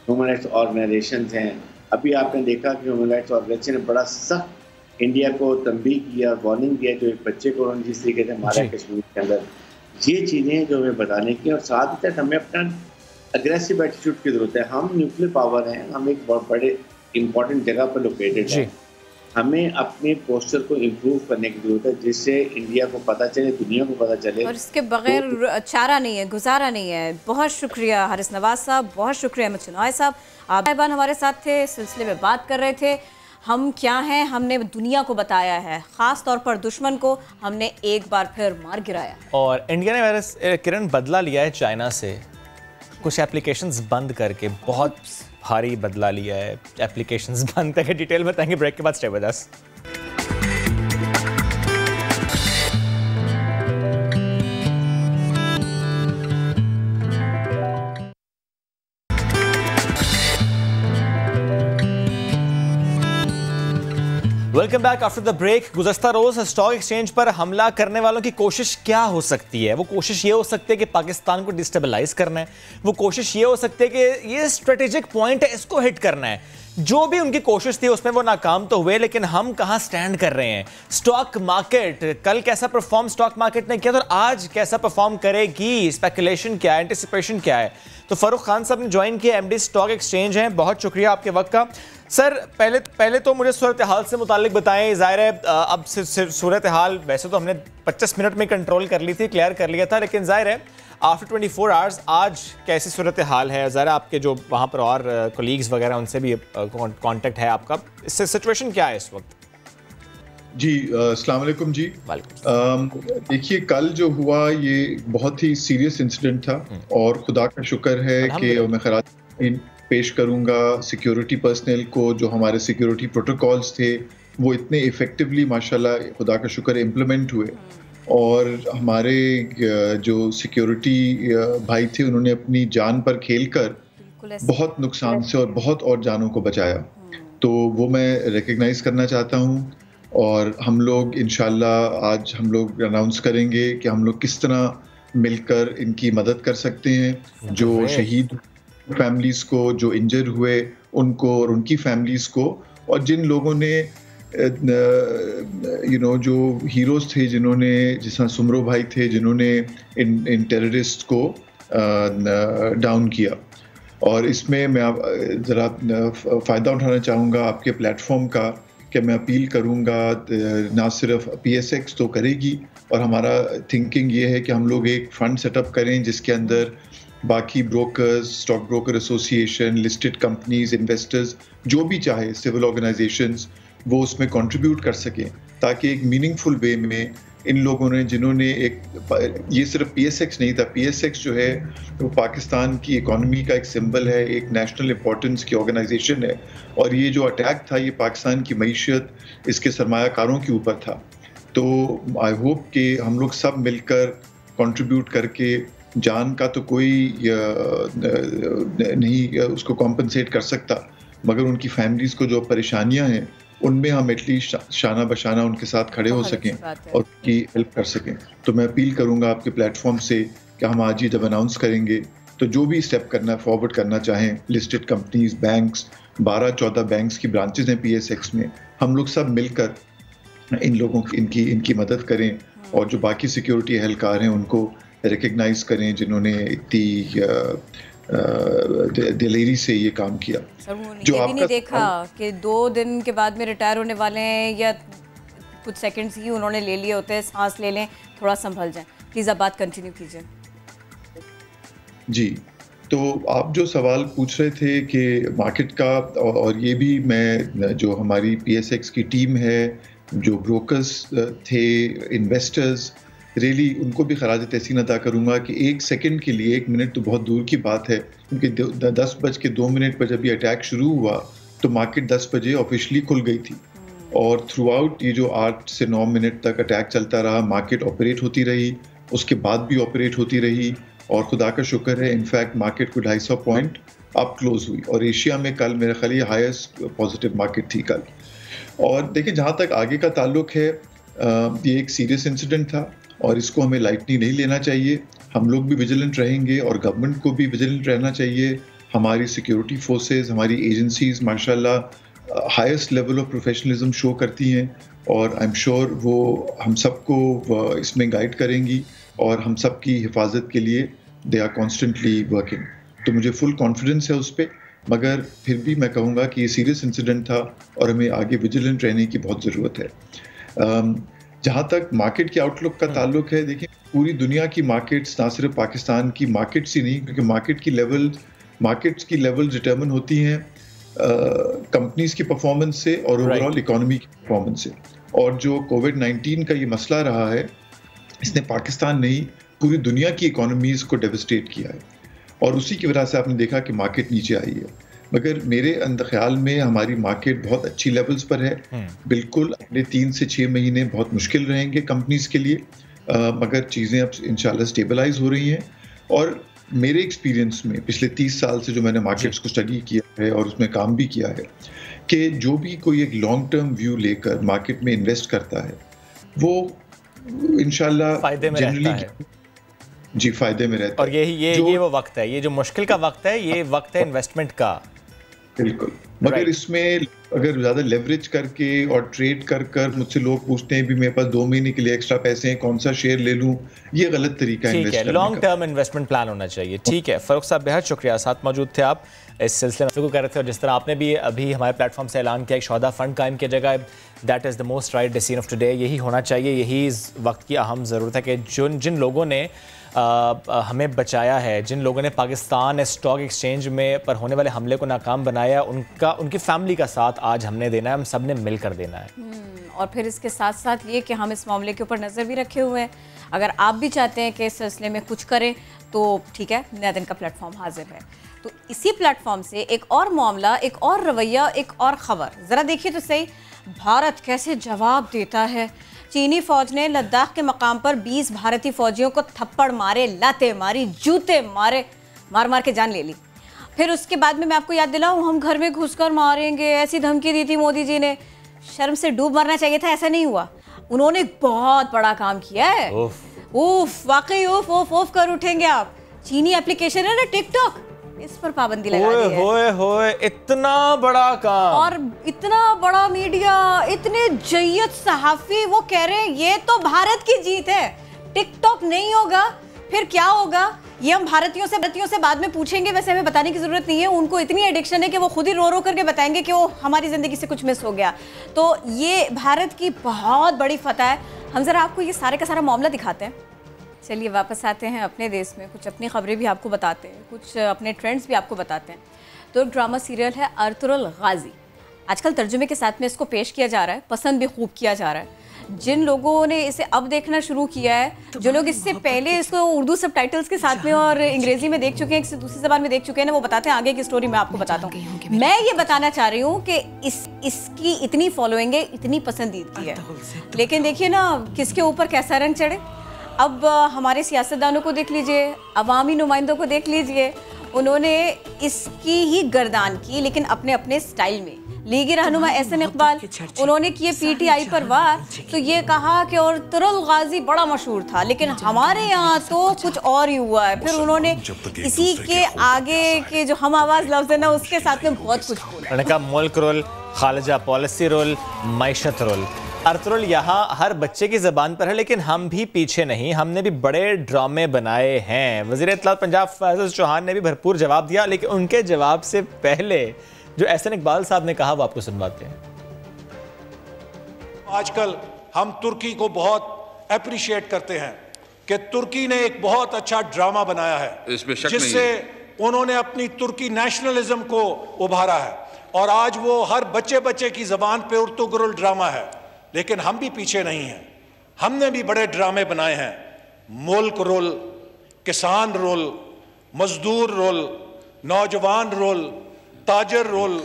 ह्यूमन राइट्स ऑर्गेनाइजेशंस हैं। अभी आपने देखा कि ह्यूमन राइट्स ऑर्गेनाइजेशन ने बड़ा सख्त इंडिया को तंबीह किया, वार्निंग दिया, जो एक बच्चे को उन्होंने जिस तरीके से मारा कश्मीर के अंदर। ये चीज़ें जो हमें बताने की, और साथ ही साथ हमें अपना अग्रेसिव एटीट्यूड की जरूरत है। हम न्यूक्लियर पावर हैं, हम एक बहुत बड़े इंपॉर्टेंट जगह पर लोकेटेड है, हमें अपने पोस्टर को इम्प्रूव करने की जरूरत है, जिससे इंडिया को पता चले, दुनिया को पता चले, और इसके बगैर चारा नहीं है, गुजारा नहीं है। बहुत शुक्रिया हारिस नवाज साहब, बहुत शुक्रिया अहमद शनाई साहब, आप हमारे साथ थे, सिलसिले में बात कर रहे थे। हम क्या हैं, हमने दुनिया को बताया है, ख़ास तौर पर दुश्मन को हमने एक बार फिर मार गिराया। और इंडिया ने वायरस किरण बदला लिया है चाइना से, कुछ एप्लीकेशंस बंद करके बहुत भारी बदला लिया है। एप्लीकेशंस बंद करके डिटेल बताएंगे ब्रेक के बाद, stay with us. Welcome back after the break. गुज़श्ता रोज स्टॉक एक्सचेंज पर हमला करने वालों की कोशिश क्या हो सकती है? वो कोशिश ये हो सकती है कि पाकिस्तान को डिस्टेबलाइज करना है, वो कोशिश ये हो सकती है कि ये स्ट्रेटेजिक पॉइंट है, इसको हिट करना है। जो भी उनकी कोशिश थी उसमें वो नाकाम तो हुए, लेकिन हम कहां स्टैंड कर रहे हैं? स्टॉक मार्केट कल कैसा परफॉर्म स्टॉक मार्केट ने किया तो आज कैसा परफॉर्म करेगी? स्पेकुलेशन क्या है, एंटिसिपेशन क्या है? तो फारूक खान साहब ने ज्वाइन किया, एमडी स्टॉक एक्सचेंज हैं। बहुत शुक्रिया आपके वक्त का। सर पहले तो मुझे सूरत हाल से मुतालिक बताएं। ज़ाहिर है अब सूरत हाल वैसे तो हमने 25 मिनट में कंट्रोल कर ली थी, क्लियर कर लिया था, लेकिन ज़ाहिर है आफ्टर 24 आवर्स आज कैसी सूरत हाल है? ज़रा आपके जो वहाँ पर और कोलीग्स वगैरह उनसे भी कांटेक्ट है आपका, इससे सिचुएशन क्या है इस वक्त? जी अस्सलाम वालेकुम जी। देखिए कल जो हुआ ये बहुत ही सीरियस इंसिडेंट था और खुदा का शुक्र है कि मैं खैरात पेश करूंगा सिक्योरिटी पर्सनल को, जो हमारे सिक्योरिटी प्रोटोकॉल्स थे वो इतने इफेक्टिवली माशाल्लाह खुदा का शुक्र इम्प्लीमेंट हुए, और हमारे जो सिक्योरिटी भाई थे उन्होंने अपनी जान पर खेलकर बहुत नुकसान से और बहुत और जानों को बचाया। तो वो मैं रिकग्नाइज करना चाहता हूँ, और हम लोग इंशाल्लाह आज हम लोग अनाउंस करेंगे कि हम लोग किस तरह मिलकर इनकी मदद कर सकते हैं। जो शहीद फैमिलीज़ को, जो इंजर हुए उनको और उनकी फैमिलीज़ को, और जिन लोगों ने जो हीरोज़ थे, जिन्होंने जिस सुमरो भाई थे जिन्होंने इन टेररिस्ट को डाउन किया। और इसमें मैं ज़रा फ़ायदा उठाना चाहूँगा आपके प्लेटफॉर्म का, कि मैं अपील करूँगा ना सिर्फ PSX तो करेगी, और हमारा थिंकिंग ये है कि हम लोग एक फ़ंड सेटअप करें जिसके अंदर बाकी brokers, stock broker association, listed companies, investors, जो भी चाहे सिविल ऑर्गेनाइजेशंस, वो उसमें कंट्रीब्यूट कर सकें, ताकि एक मीनिंगफुल वे में इन लोगों ने, जिन्होंने ये सिर्फ PSX नहीं था, PSX जो है वो पाकिस्तान की इकॉनमी का एक सिंबल है, एक नेशनल इंपॉर्टेंस की ऑर्गेनाइजेशन है, और ये जो अटैक था ये पाकिस्तान की मईशत, इसके सरमायाकारों के ऊपर था। तो आई होप कि हम लोग सब मिलकर कंट्रीब्यूट करके, जान का तो कोई नहीं उसको कॉम्पनसेट कर सकता, मगर उनकी फैमिलीज़ को जो परेशानियां हैं उनमें हम एटलीस्ट शाना बशाना उनके साथ खड़े हो सकें और उनकी हेल्प कर सकें। तो मैं अपील करूंगा आपके प्लेटफॉर्म से कि हम आज ही जब अनाउंस करेंगे तो जो भी स्टेप करना फॉरवर्ड करना चाहें, लिस्टेड कंपनीज, बैंक्स, 12-14 बैंक्स की ब्रांचेज हैं PSX में, हम लोग सब मिलकर इन लोगों की इनकी मदद करें, और जो बाकी सिक्योरिटी एहलकार हैं उनको रिकग्नाइज करें जिन्होंने इतनी दिलेरी से ये काम किया। जो ये भी नहीं देखा कि 2 दिन के बाद में रिटायर होने वाले हैं, या कुछ सेकंड्स ही उन्होंने ले लिए होते हैं, सांस ले लें, थोड़ा संभल जाएं। प्लीज़ आप बात कंटिन्यू कीजिए। जी, तो आप जो सवाल पूछ रहे थे कि मार्केट का, और ये भी मैं, जो हमारी PSX की टीम है, जो ब्रोकर्स थे, इन्वेस्टर्स, रियली उनको भी खराज तहसीन अदा करूँगा कि 1 सेकंड के लिए, 1 मिनट तो बहुत दूर की बात है, क्योंकि 10:02 पर जब ये अटैक शुरू हुआ तो मार्केट 10 बजे ऑफिशियली खुल गई थी, और थ्रू आउट ये जो 8 से 9 मिनट तक अटैक चलता रहा, मार्केट ऑपरेट होती रही, उसके बाद भी ऑपरेट होती रही, और खुदा का शुक्र है इनफैक्ट मार्केट को 250 पॉइंट अप क्लोज हुई, और एशिया में कल मेरे ख्याल ये हाईएस्ट पॉजिटिव मार्केट थी कल। और देखिए, जहाँ तक आगे का ताल्लुक है, ये एक सीरियस इंसिडेंट था और इसको हमें लाइटली नहीं लेना चाहिए। हम लोग भी विजिलेंट रहेंगे और गवर्नमेंट को भी विजिलेंट रहना चाहिए। हमारी सिक्योरिटी फोर्सेस, हमारी एजेंसीज माशाल्लाह highest level of professionalism show करती हैं, और आई एम श्योर वो हम सबको इसमें गाइड करेंगी और हम सब की हिफाजत के लिए दे आर कॉन्स्टेंटली वर्किंग। तो मुझे फुल कॉन्फिडेंस है उस पर, मगर फिर भी मैं कहूँगा कि ये सीरियस इंसिडेंट था और हमें आगे विजिलेंट रहने की बहुत ज़रूरत है। जहाँ तक मार्केट के आउटलुक का ताल्लुक है, देखिए पूरी दुनिया की मार्केट्स, ना सिर्फ पाकिस्तान की मार्केट्स ही नहीं, क्योंकि मार्केट्स की लेवल डिटर्मिन होती हैं कंपनीज की परफॉर्मेंस से और ओवरऑल इकोनॉमी की परफॉर्मेंस से। और जो कोविड-19 का ये मसला रहा है, इसने पाकिस्तान नहीं पूरी दुनिया की इकोनॉमीज को डेवस्टेट किया है, और उसी की वजह से आपने देखा कि मार्केट नीचे आई है। मगर मेरे ख्याल में हमारी मार्केट बहुत अच्छी लेवल्स पर है। बिल्कुल अगले 3 से 6 महीने बहुत मुश्किल रहेंगे कंपनीज के लिए, मगर चीज़ें अब इंशाल्लाह स्टेबलाइज हो रही हैं। और मेरे एक्सपीरियंस में पिछले 30 साल से जो मैंने मार्केट्स को स्टडी किया है और उसमें काम भी किया है, कि जो भी कोई एक लॉन्ग टर्म व्यू लेकर मार्केट में इन्वेस्ट करता है, वो इंशाल्लाह फायदे में रहता है। जी, फायदे में रहता है। और ये वो वक्त है, ये जो मुश्किल का वक्त है, ये वक्त है इन्वेस्टमेंट का। बिल्कुल, मगर इसमें अगर ज़्यादा लेवरेज करके और ट्रेड कर मुझसे लोग पूछते हैं भी मेरे पास 2 महीने के लिए एक्स्ट्रा पैसे हैं, कौन सा शेयर ले लूं, ये गलत तरीका है। ठीक है, लॉन्ग टर्म इन्वेस्टमेंट प्लान होना चाहिए। ठीक है, फारूक साहब बेहद शुक्रिया, साथ मौजूद थे आप, इस सिलसिले में कर रहे थे। और जिस तरह आपने भी अभी हमारे प्लेटफॉर्म से ऐलान किया, एक शोधा फंड कायम किया जाएगा, that is the most right decision of today. यही होना चाहिए, यही इस वक्त की अहम ज़रूरत है कि जिन लोगों ने हमें बचाया है, जिन लोगों ने पाकिस्तान स्टॉक एक्सचेंज में पर होने वाले हमले को नाकाम बनाया, उनकी फैमिली का साथ आज हमने देना है, हम सब ने मिलकर देना है। और फिर इसके साथ साथ ये कि हम इस मामले के ऊपर नज़र भी रखे हुए हैं। अगर आप भी चाहते हैं कि इस सिलसिले में कुछ करें तो ठीक है, नया दिन का प्लेटफॉर्म हाजिर है। तो इसी प्लेटफॉर्म से एक और मामला, एक और रवैया, एक और ख़बर ज़रा देखिए तो सही, भारत कैसे जवाब देता है। चीनी फौज ने लद्दाख के मकाम पर 20 भारतीय फौजियों को थप्पड़ मारे, लाते मारी, जूते मारे, मार के जान ले ली। फिर उसके बाद में मैं आपको याद दिलाऊं, हम घर में घुसकर मारेंगे, ऐसी धमकी दी थी मोदी जी ने। शर्म से डूब मरना चाहिए था, ऐसा नहीं हुआ। उन्होंने बहुत बड़ा काम किया है। उफ, वाकई उफ उफ उफ कर उठेंगे आप। चीनी एप्लीकेशन है ना टिकटॉक, इस पर पाबंदी लगा दी है। होए इतना बड़ा काम, और इतना बड़ा मीडिया, इतने जय्यत सहाफी, वो कह रहे हैं ये तो भारत की जीत है, टिकटॉक नहीं होगा फिर क्या होगा, ये हम भारतीयों से बाद में पूछेंगे। वैसे हमें बताने की जरूरत नहीं है, उनको इतनी एडिक्शन है कि वो खुद ही रो करके बताएंगे कि वो हमारी जिंदगी से कुछ मिस हो गया। तो ये भारत की बहुत बड़ी फतह है। हम जरा आपको ये सारे का सारा मामला दिखाते हैं। चलिए वापस आते हैं अपने देश में, कुछ अपनी खबरें भी आपको बताते हैं, कुछ अपने ट्रेंड्स भी आपको बताते हैं। तो एक ड्रामा सीरियल है अर्तुगरुल गाजी, आजकल तर्जुमे के साथ में इसको पेश किया जा रहा है, पसंद भी खूब किया जा रहा है। जिन लोगों ने इसे अब देखना शुरू किया है, जो लोग इससे पहले इसको उर्दू सबटाइटल्स के साथ में और अंग्रेजी में देख चुके हैं, किसी दूसरी ज़बान में देख चुके हैं ना, वो बताते हैं आगे की स्टोरी मैं आपको बताता हूँ। मैं ये बताना चाह रही हूँ कि इसकी इतनी फॉलोइंग है, इतनी पसंदीदगी है, लेकिन देखिए ना किसके ऊपर कैसा रंग चढ़े। अब हमारे सियासतदानों को देख लीजिए, अवामी नुमाइंदों को देख लीजिए, उन्होंने इसकी ही गर्दान की, लेकिन अपने अपने स्टाइल में। लीगी रहनुमा एहसन इकबाल, उन्होंने किए पीटीआई पर वार, तो ये कहा कि अर्तुगरुल गाजी बड़ा मशहूर था, लेकिन हमारे यहाँ तो कुछ और ही हुआ है। फिर उन्होंने इसी के आगे के जो हम आवाज़ लफ्ज़ है ना, उसके साथ में बहुत कुछ बोला। मुल्क रोल, खालिजा पॉलिसी रोल, मैशत रोल। अर्तुगरुल यहाँ हर बच्चे की ज़बान पर है, लेकिन हम भी पीछे नहीं, हमने भी बड़े ड्रामे बनाए हैं। वज़ीर इत्तलात पंजाब फैज़ल चौहान ने भी भरपूर जवाब दिया, लेकिन उनके जवाब से पहले जो एहसन इकबाल साहब ने कहा वो आपको सुनवाते हैं। आजकल हम तुर्की को बहुत अप्रिशिएट करते हैं, कि तुर्की ने एक बहुत अच्छा ड्रामा बनाया है, इसमें शक जिससे उन्होंने अपनी तुर्की नेशनलिज्म को उभारा है और आज वो हर बच्चे बच्चे की जबान पे उर्तुगरुल ड्रामा है। लेकिन हम भी पीछे नहीं हैं, हमने भी बड़े ड्रामे बनाए हैं। मुल्क रोल, किसान रोल, मजदूर रोल, नौजवान रोल, ताजर रोल,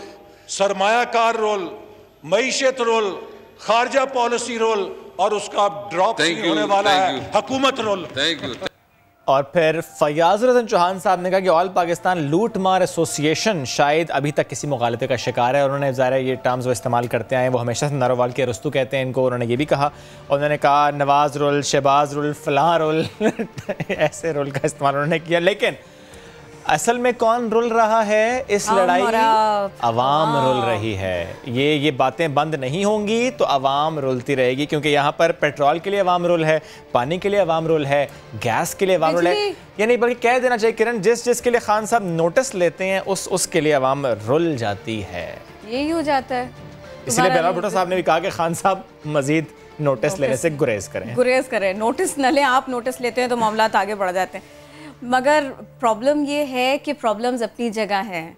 सरमायाकार रोल, मईशत रोल, खारजा पॉलिसी रोल और उसका ड्रॉप होने वाला है हुकूमत रोल। और फिर फयाज रज़न चौहान साहब ने कहा कि ऑल पाकिस्तान लूट मार एसोसिएशन शायद अभी तक किसी मुगालते का शिकार है। और उन्होंने ज़ाहिर ये टर्म्स वो इस्तेमाल करते आए, वो हमेशा से नारोवाल के रस्तू कहते हैं इनको। उन्होंने ये भी कहा, उन्होंने कहा नवाज रोल, शहबाज रोल, फलां रोल ऐसे रोल का इस्तेमाल उन्होंने किया। लेकिन असल में कौन रुल रहा है इस लड़ाई? अवाम रुल रही है। ये बातें बंद नहीं होंगी तो अवाम रुलती रहेगी, क्योंकि यहाँ पर पेट्रोल के लिए अवाम रुल है, पानी के लिए अवाम रुल है, गैस के लिए अवाम रुल है। ये नहीं बल्कि कह देना चाहिए किरण, जिस के लिए खान साहब नोटिस लेते हैं उसके लिए अवाम रुल जाती है। यही हो जाता है। इसलिए बिलावल भुट्टो साहब ने भी कहा कि खान साहब मजीद नोटिस लेने से गुरेज करें। नोटिस न लें, आप नोटिस लेते हैं तो मामला आगे बढ़ जाते हैं। मगर प्रॉब्लम ये है कि प्रॉब्लम्स अपनी जगह हैं।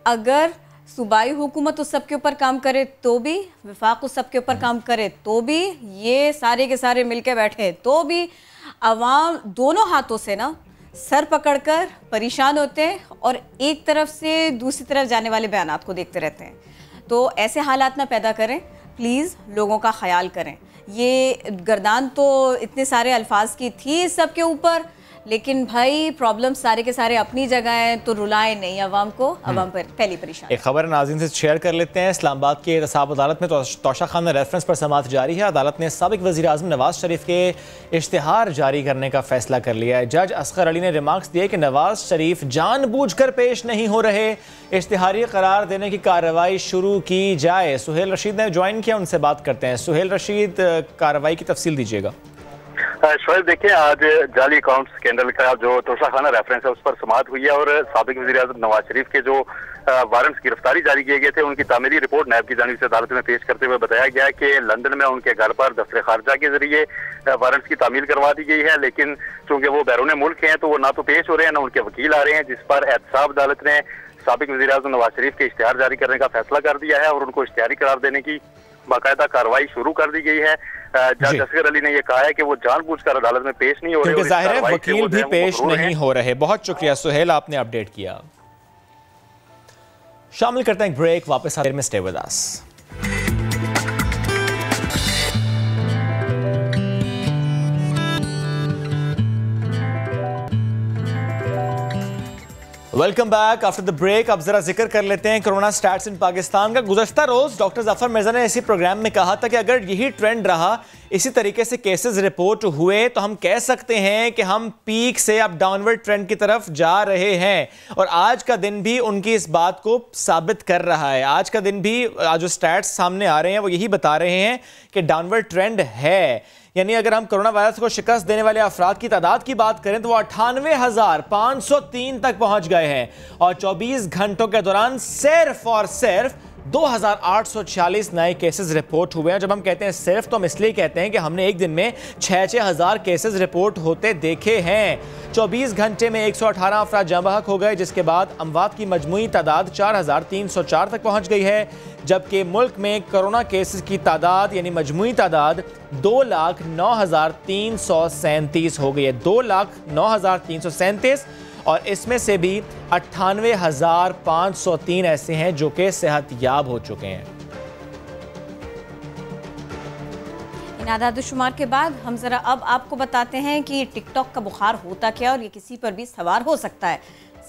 अगर सूबाई हुकूमत उस सब के ऊपर काम करे तो भी, विफाक उस सब के ऊपर काम करे तो भी, ये सारे के सारे मिलके बैठे तो भी, अवाम दोनों हाथों से ना सर पकड़कर परेशान होते हैं और एक तरफ से दूसरी तरफ जाने वाले बयानात को देखते रहते हैं। तो ऐसे हालात ना पैदा करें प्लीज़, लोगों का ख्याल करें। ये गर्दान तो इतने सारे अल्फाज की थी इस सब के ऊपर, लेकिन भाई प्रॉब्लम सारे के सारे अपनी जगह हैं, तो रुलाए नहीं अवाम को, अवाम पर पहली परेशान। एक खबर नाज़रीन से शेयर कर लेते हैं। इस्लामाबाद के एहतसाब अदालत में तोशा खान रेफरेंस पर समाअत जारी है। अदालत ने साबिक वज़ीर आज़म नवाज शरीफ के इश्तिहार जारी करने का फैसला कर लिया है। जज असगर अली ने रिमार्क्स दिए कि नवाज शरीफ जानबूझकर पेश नहीं हो रहे, इश्तिहारी करार देने की कार्रवाई शुरू की जाए। सुहेल रशीद ने ज्वाइन किया, उनसे बात करते हैं। सुहेल रशीद, कार्रवाई की तफसील दीजिएगा। शोएब, देखिए आज जाली अकाउंट स्कैंडल का जो तोशाखाना रेफरेंस है उस पर समाअत हुई है और साबिक वज़ीर आज़म नवाज शरीफ के जो वारंट्स गिरफ्तारी जारी किए गए थे उनकी तामीली रिपोर्ट नैब की जानिब से अदालत में पेश करते हुए बताया गया कि लंदन में उनके घर पर दफ्तर खारजा के जरिए वारंट्स की तामील करवा दी गई है, लेकिन चूंकि वो बैरून मुल्क हैं तो वो ना तो पेश हो रहे हैं ना उनके वकील आ रहे हैं, जिस पर एहतसाब अदालत ने साबिक वज़ीर आज़म नवाज शरीफ के इश्तिहार जारी करने का फैसला कर दिया है और उनको इश्तिहारी करार देने की बाकायदा कार्रवाई शुरू कर दी गई है। जज असगर अली ने यह कहा है कि वो जानबूझकर अदालत में पेश नहीं हो रहे, क्योंकि जाहिर है वकील भी पेश नहीं हो रहे। बहुत शुक्रिया सुहेल, आपने अपडेट किया। शामिल करते हैं ब्रेक, वापस आते हैं, stay with us. Welcome back after the break. अब जरा जिक्र कर लेते हैं कोरोना स्टैट्स इन पाकिस्तान का। गुज़श्ता रोज डॉक्टर जफर मिर्जा ने इसी प्रोग्राम में कहा था कि अगर यही ट्रेंड रहा, इसी तरीके से केसेस रिपोर्ट हुए, तो हम कह सकते हैं कि हम पीक से अब डाउनवर्ड ट्रेंड की तरफ जा रहे हैं। और आज का दिन भी उनकी इस बात को साबित कर रहा है। आज का दिन भी जो स्टैट्स सामने आ रहे हैं वो यही बता रहे हैं कि डाउनवर्ड ट्रेंड है। यानी अगर हम कोरोना वायरस को शिकस्त देने वाले अफराद की तादाद की बात करें तो वो 98,503 तक पहुंच गए हैं और 24 घंटों के दौरान सिर्फ और सिर्फ 2,846 नए केसेस रिपोर्ट हुए हैं। जब हम कहते हैं सिर्फ, तो हम इसलिए कहते हैं कि हमने एक दिन में 6,000 केसेस रिपोर्ट होते देखे हैं। 24 घंटे में 118 अफराद जाँ बहक हो गए, जिसके बाद अमवात की मजमूई तादाद 4,304 तक पहुंच गई है, जबकि मुल्क में कोरोना केसेस की तादाद यानी मजमूई तादाद 2,09,337 हो गई है। 2,09,337 और इसमें से भी 98,503 ऐसे हैं जो कि सेहतयाब हो चुके हैं। इन आदाद-ओ-शुमार के बाद हम जरा अब आपको बताते हैं कि टिकटॉक का बुखार होता क्या और ये किसी पर भी सवार हो सकता है।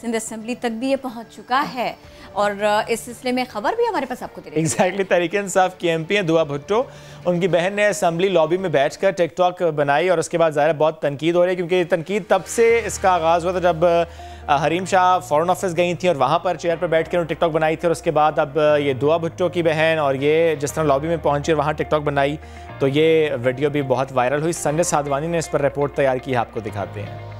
सिंध असेंबली तक भी ये पहुंच चुका है और इस सिलसिले में खबर भी हमारे पास आपको दे रही है। एग्जैक्टली, तहरीक इंसाफ की एमपी हैं दुआ भुट्टो, उनकी बहन ने असेंबली लॉबी में बैठकर टिकटॉक बनाई और उसके बाद ज़ाहिर बहुत तनकीद हो रही है, क्योंकि तनकीद तब से इसका आगाज़ हुआ था जब हरीम शाह फॉरेन ऑफिस गई थी और वहाँ पर चेयर पर बैठ कर उन्होंने टिकटॉक बनाई थी। और उसके बाद अब ये दुआ भुट्टो की बहन और ये जिस तरह लॉबी में पहुँची और वहाँ टिकटॉक बनाई, तो ये वीडियो भी बहुत वायरल हुई। संजय साधवानी ने इस पर रिपोर्ट तैयार की है, आपको दिखाते हैं।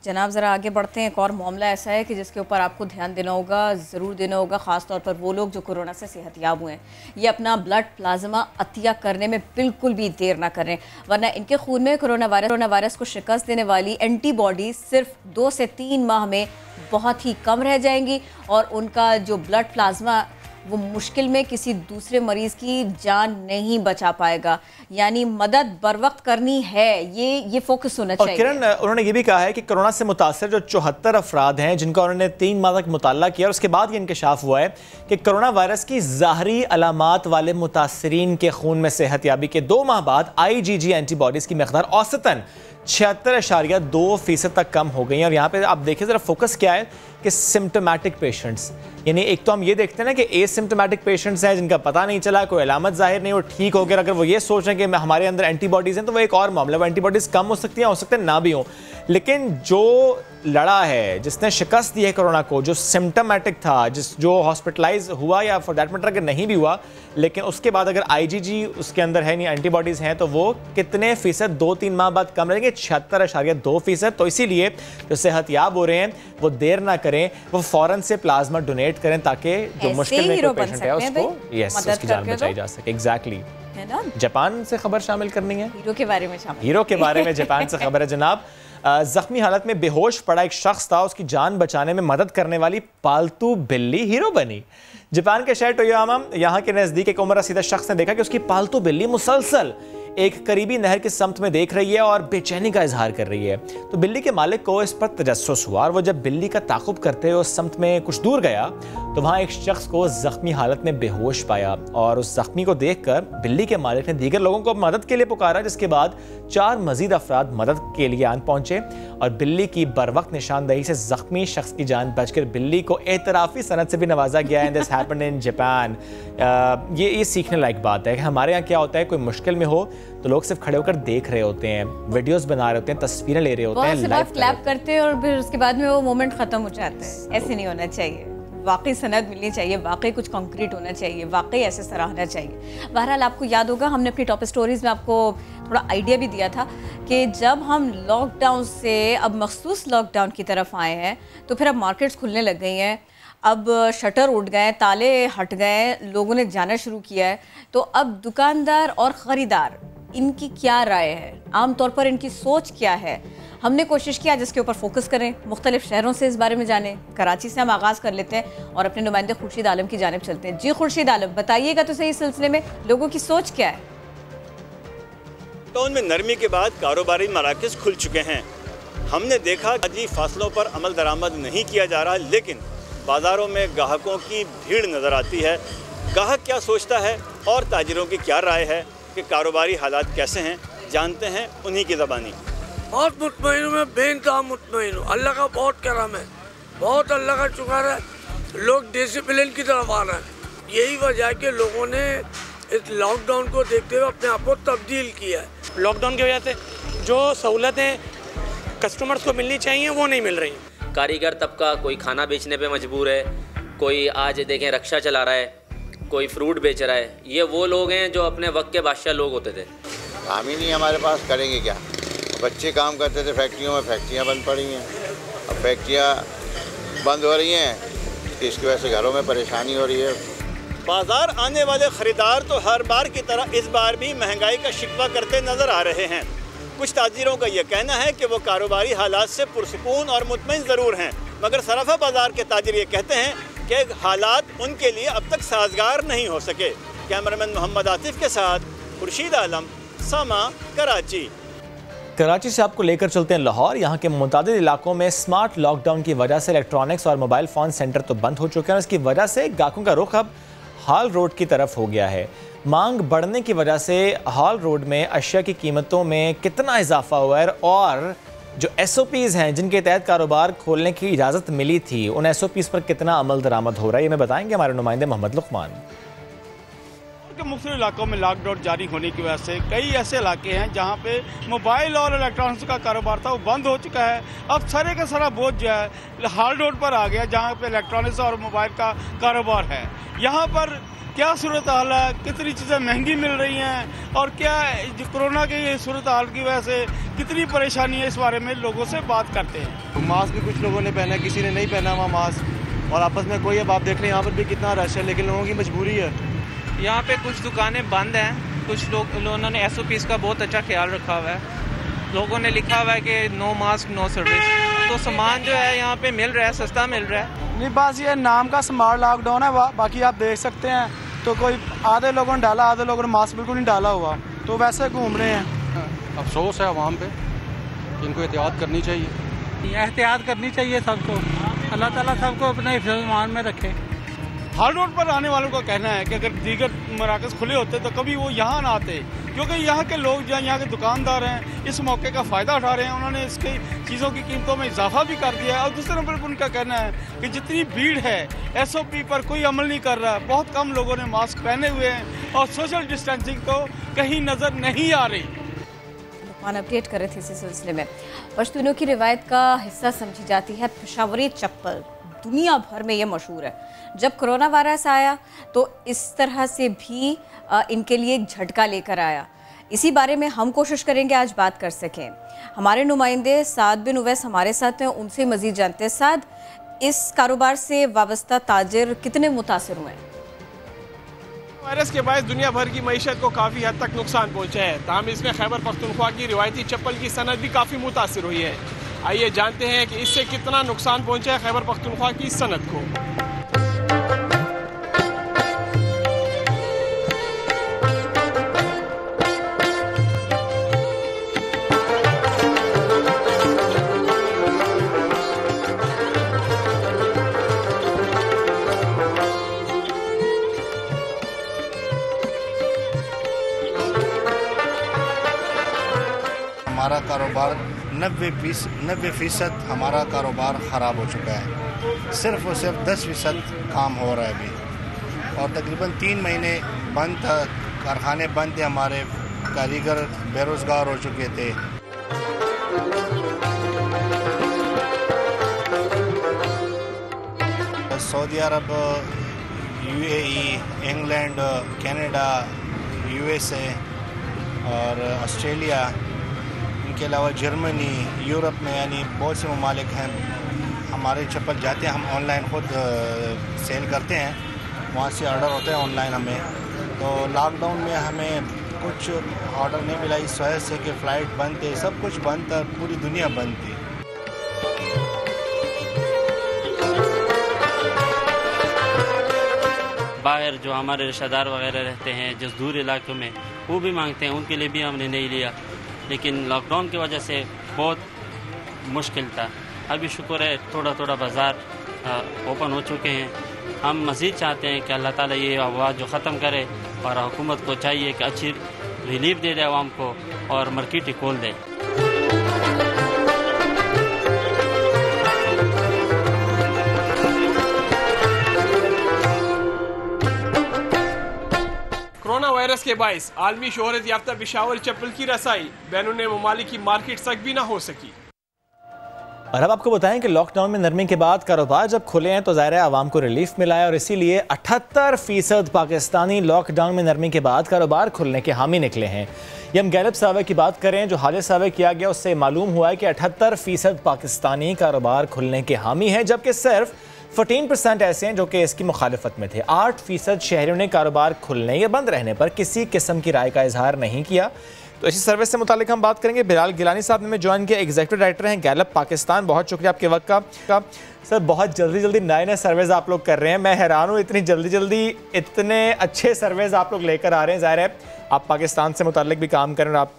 जनाब ज़रा आगे बढ़ते हैं। एक और मामला ऐसा है कि जिसके ऊपर आपको ध्यान देना होगा, ज़रूर देना होगा, ख़ास तौर पर वो लोग जो कोरोना से सेहतयाब हुए हैं। ये अपना ब्लड प्लाज्मा अतिया करने में बिल्कुल भी देर ना करें, वरना इनके खून में कोरोना वायरस को शिकस्त देने वाली एंटीबॉडी सिर्फ 2 से 3 माह में बहुत ही कम रह जाएंगी और उनका जो ब्लड प्लाज्मा वो मुश्किल में किसी दूसरे मरीज़ की जान नहीं बचा पाएगा। यानी मदद बर वक्त करनी है, ये फोकस होना चाहिए। और किरण, उन्होंने ये भी कहा है कि कोरोना से मुतासर जो 74 अफराद हैं जिनका उन्होंने 3 माह तक मुताला किया और उसके बाद ये इंकशाफ हुआ है कि कोरोना वायरस की ज़ाहरी अलामात वाले मुतासरीन के खून में सेहतयाबी के 2 माह बाद IgG एंटीबॉडीज़ की मकदार औसतन 76.2% तक कम हो गई है। और यहाँ पे आप देखिए ज़रा फोकस क्या है कि सिम्टोमेटिक पेशेंट्स, यानी एक तो हम ये देखते हैं ना कि एसिम्टोमेटिक पेशेंट्स हैं जिनका पता नहीं चला, कोई अलामत जाहिर नहीं, वो ठीक हो गया। अगर वो ये सोच रहे हैं कि हमारे अंदर एंटीबॉडीज़ हैं तो वो एक और मामला, वो एंटीबॉडीज़ कम हो सकती हैं, हो सकते हैं ना भी हो। लेकिन जो लड़ा है, जिसने शिकस्त दी है कोरोना को, जो सिम्टोमेटिक था, जो हॉस्पिटलाइज हुआ या फॉर दैट मैटर अगर नहीं भी हुआ, लेकिन उसके बाद अगर IgG उसके अंदर है नहीं, एंटीबॉडीज़ हैं, तो वो कितने फ़ीसद 2-3 माह बाद कम रहेंगे? 76.2%। तो इसीलिए जो सेहतयाब हो रहे हैं वो देर ना करें, वो फ़ौरन से प्लाज्मा डोनेट करें ताकि जो मुश्किल में कोई पेशेंट है उसको उसकी जान बचाई जा सके। एग्जैक्टली है ना। जापान से खबर शामिल करनी है, हीरो के बारे में शामिल, हीरो के बारे में जापान से खबर है जनाब। जख्मी हालत में बेहोश पड़ा एक शख्स था, उसकी जान बचाने में मदद करने वाली पालतू बिल्ली हीरो बनी। जापान के शहर टोयोयामा यहाँ के नजदीक एक उम्र रसीदा शख्स ने देखा कि उसकी पालतू बिल्ली मुसलसल एक करीबी नहर की समत में देख रही है और बेचैनी का इजहार कर रही है। तो बिल्ली के मालिक को इस पर तजस्सुस हुआ और वो जब बिल्ली का ताक़ुब करते हुए उस समत में कुछ दूर गया तो वहाँ एक शख्स को जख्मी हालत में बेहोश पाया और उस जख्मी को देखकर बिल्ली के मालिक ने दीगर लोगों को मदद के लिए पुकारा, जिसके बाद 4 मजीद अफराद मदद के लिए आन पहुंचे और बिल्ली की बर वक्त निशानदही से जख्मी शख्स की जान बचकर बिल्ली को एतराफ़ी सनद से भी नवाजा गया है। This happened in Japan. ये सीखने लायक बात है कि हमारे यहाँ क्या होता है, कोई मुश्किल में हो तो लोग सिर्फ खड़े होकर देख रहे होते हैं, वीडियोस बना रहे होते हैं, तस्वीरें ले रहे होते हैं, लाइव क्लैप करते हैं और फिर उसके बाद में वो मोमेंट खत्म हो जाता है। ऐसे नहीं होना चाहिए, वाकई सनद मिलनी चाहिए, वाकई कुछ कंक्रीट होना चाहिए, वाकई ऐसे सराहना चाहिए। बहरहाल आपको याद होगा हमने अपनी टॉप स्टोरीज में आपको थोड़ा आइडिया भी दिया था कि जब हम लॉकडाउन से अब मखसूस लॉकडाउन की तरफ आए हैं तो फिर अब मार्केट्स खुलने लग गई हैं, अब शटर उठ गए, ताले हट गए, लोगों ने जाना शुरू किया है। तो अब दुकानदार और ख़रीदार, इनकी क्या राय है, आमतौर पर इनकी सोच क्या है? हमने कोशिश किया जिसके ऊपर फोकस करें, मुख्तलिफ शहरों से इस बारे में जानें। कराची से हम आगाज़ कर लेते हैं और अपने नुमाइंदे खुर्शीद आलम की जानिब चलते हैं। जी खुर्शीद आलम, बताइएगा तो सही इस सिलसिले में लोगों की सोच क्या है? लॉकडाउन में नरमी के बाद कारोबारी मराकज़ खुल चुके हैं। हमने देखा कि फासलों पर अमल दरामद नहीं किया जा रहा, लेकिन बाज़ारों में ग्राहकों की भीड़ नज़र आती है। ग्राहक क्या सोचता है और ताजिरों की क्या राय है कि कारोबारी हालात कैसे हैं, जानते हैं उन्हीं की ज़बानी। बहुत मुतमईन हूँ मैं, बेइंतहा मुतमईन हूँ। अल्लाह का बहुत करम है, बहुत अल्लाह का शुक्र है। लोग डिसिप्लिन की तरफ आ रहे हैं। यही वजह है कि लोगों ने इस लॉकडाउन को देखते हुए अपने आप को तब्दील किया है। लॉकडाउन की वजह से जो सहूलतें कस्टमर्स को मिलनी चाहिए वो नहीं मिल रही। कारीगर तबका कोई खाना बेचने पे मजबूर है, कोई आज देखें रक्षा चला रहा है, कोई फ्रूट बेच रहा है। ये वो लोग हैं जो अपने वक्त के बादशाह लोग होते थे। काम ही नहीं हमारे पास, करेंगे क्या? बच्चे काम करते थे फैक्ट्रियों में, फैक्ट्रियाँ बंद पड़ी हैं। अब फैक्ट्रियाँ बंद हो रही हैं, इसकी वजह से घरों में परेशानी हो रही है। बाजार आने वाले ख़रीदार तो हर बार की तरह इस बार भी महंगाई का शिकवा करते नज़र आ रहे हैं। कुछ ताजिरों का यह कहना है कि वो कारोबारी हालात से पुरसुकून और मुतमईन ज़रूर हैं, मगर सराफा बाजार के ताजिर ये कहते हैं कि हालात उनके लिए अब तक साजगार नहीं हो सके। कैमरामैन मोहम्मद आतिफ के साथ खुर्शीद आलम, समा, कराची। कराची से आपको लेकर चलते हैं लाहौर। यहाँ के मुतादिद इलाकों में स्मार्ट लॉकडाउन की वजह से इलेक्ट्रॉनिक्स और मोबाइल फ़ोन सेंटर तो बंद हो चुके हैं। इसकी वजह से ग्राहकों का रुख अब हॉल रोड की तरफ हो गया है। मांग बढ़ने की वजह से हॉल रोड में अशिया की कीमतों में कितना इजाफा हुआ है और जो SOPs हैं जिनके तहत कारोबार खोलने की इजाज़त मिली थी, उन SOPs पर कितना अमल दरामद हो रहा है, ये मैं बताएंगे हमारे नुमाइंदे मोहम्मद लुकमान। मुख्तलिफ इलाकों में लॉकडाउन जारी होने की वजह से कई ऐसे इलाके हैं जहां पे मोबाइल और इलेक्ट्रॉनिक्स का कारोबार था वो बंद हो चुका है। अब सारे का सारा बोझ जो है हॉल रोड पर आ गया जहां पे इलेक्ट्रॉनिक्स और मोबाइल का कारोबार है। यहां पर क्या सूरत हाल है, कितनी चीज़ें महंगी मिल रही हैं और क्या कोरोना की सूरत हाल की वजह से कितनी परेशानी है, इस बारे में लोगों से बात करते हैं। मास्क भी कुछ लोगों ने पहना है, किसी ने नहीं पहना हुआ मास्क, और आपस में कोई, अब आप देख रहे हैं यहाँ पर भी कितना रश है, लेकिन लोगों की मजबूरी है। यहाँ पे कुछ दुकानें बंद हैं, कुछ लोगों ने SOPs का बहुत अच्छा ख्याल रखा हुआ है। लोगों ने लिखा हुआ है कि नो मास्क नो सर्विस, तो सामान जो है यहाँ पे मिल रहा है, सस्ता मिल रहा है। नहीं, बस ये नाम का स्मार्ट लॉकडाउन है, बाकी आप देख सकते हैं तो कोई आधे लोगों ने डाला, आधे लोगों ने मास्क बिल्कुल नहीं डाला हुआ, तो वैसे घूम रहे हैं। अफसोस है आवाम पे, इनको एहतियात करनी चाहिए। एहतियात करनी चाहिए सबको, अल्लाह ताला सबको अपने हिफ्ज़-ए-ईमान में रखे। हाल रोड पर आने वालों का कहना है कि अगर दीगर मराकज़ खुले होते तो कभी वो यहाँ ना आते, क्योंकि यहाँ के लोग जो यहाँ के दुकानदार हैं इस मौके का फ़ायदा उठा रहे हैं। उन्होंने इसकी चीज़ों की कीमतों में इजाफा भी कर दिया है। और दूसरे नंबर पर उनका कहना है कि जितनी भीड़ है SOP पर कोई अमल नहीं कर रहा, बहुत कम लोगों ने मास्क पहने हुए हैं और सोशल डिस्टेंसिंग तो कहीं नज़र नहीं आ रही। अपडेट कर रहे थे इसी सिलसिले में। पश्तूनों की रिवायत का हिस्सा समझी जाती है पेशावरी चप्पल, दुनिया भर में ये मशहूर है। जब कोरोना वायरस आया तो इस तरह से भी इनके लिए एक झटका लेकर आया। इसी बारे में हम कोशिश करेंगे आज बात कर सकें। हमारे नुमाइंदे साद बिन उवैस हमारे साथ हैं, उनसे मजीद जानते हैं। साद, इस कारोबार से वाबस्ता ताजिर कितने मुतासिर हुए हैं? वायरस के बाद दुनिया भर की मईशत को काफ़ी हद तक नुकसान पहुंचा है। ताहम इसमें खैबर पख्तूनख्वा की रिवायती चप्पल की सनत भी काफ़ी मुतासिर हुई है। आइए जानते हैं कि इससे कितना नुकसान पहुंचा है खैबर पख्तूनख्वा की सनत को। हमारा कारोबार 90% हमारा कारोबार ख़राब हो चुका है। सिर्फ और सिर्फ 10% काम हो रहा है अभी, और तकरीबन 3 महीने बंद था, कारखाने बंद थे, हमारे कारीगर बेरोज़गार हो चुके थे। सऊदी अरब, UAE, इंग्लैंड, कनाडा, USA और ऑस्ट्रेलिया, के अलावा जर्मनी, यूरोप में यानी बहुत से ममालिक हैं। हमारे चप्पल जाते हैं, हम ऑनलाइन खुद सेल करते हैं, वहाँ से ऑर्डर होता है ऑनलाइन हमें। तो लॉकडाउन में हमें कुछ ऑर्डर नहीं मिला इस वजह से कि फ़्लाइट बंद थे, सब कुछ बंद था, पूरी दुनिया बंद थी। बाहर जो हमारे रिश्तेदार वगैरह रहते हैं जिस दूर इलाकों में, वो भी मांगते हैं, उनके लिए भी हमने नहीं लिया। लेकिन लॉकडाउन की वजह से बहुत मुश्किल था। अभी शुक्र है थोड़ा थोड़ा बाज़ार ओपन हो चुके हैं। हम मज़ीद चाहते हैं कि अल्लाह ताला ये अफवाह जो ख़त्म करे, और हुकूमत को चाहिए कि अच्छी रिलीफ दे दे आवाम को और मार्केट ही खोल दे। कोरोना वायरस के बाइस आलमी शोहरत याफ्ता पेशावर चप्पल की रसाई बैनुने ममालिक की मार्केट तक भी ना हो सकी। और अब आपको बताएं कि लॉकडाउन में नरमी के बाद कारोबार जब खुले हैं तो ज़ाहिर है आवाम को रिलीफ मिला है, और इसीलिए 78% पाकिस्तानी लॉकडाउन में नरमी के बाद कारोबार खुलने के हामी निकले हैं। ये हम गैलब सर्वे की बात करें जो हाल सर्वे किया गया, उससे मालूम हुआ है कि 78% पाकिस्तानी कारोबार खुलने के हामी हैं, जबकि सिर्फ 14% ऐसे हैं जो कि इसकी मुखालिफत में थे। 8% शहरियों ने कारोबार खुलने या बंद रहने पर किसी किस्म की राय का इजहार नहीं किया। तो इसी सर्वे से मुतालिक हम बात करेंगे। बिलाल गिलानी साहब ने हमें ज्वाइन किया, एग्जीक्यूटिव डायरेक्टर हैं गैलप पाकिस्तान। बहुत शुक्रिया आपके वक्त का। सर, बहुत जल्दी जल्दी नए सर्वेज आप लोग कर रहे हैं, मैं हैरान हूँ, इतनी जल्दी इतने अच्छे सर्वेज आप लोग लेकर आ रहे हैं। ज़ाहिर है आप पाकिस्तान से मुतालिक भी काम कर रहे हैं, आप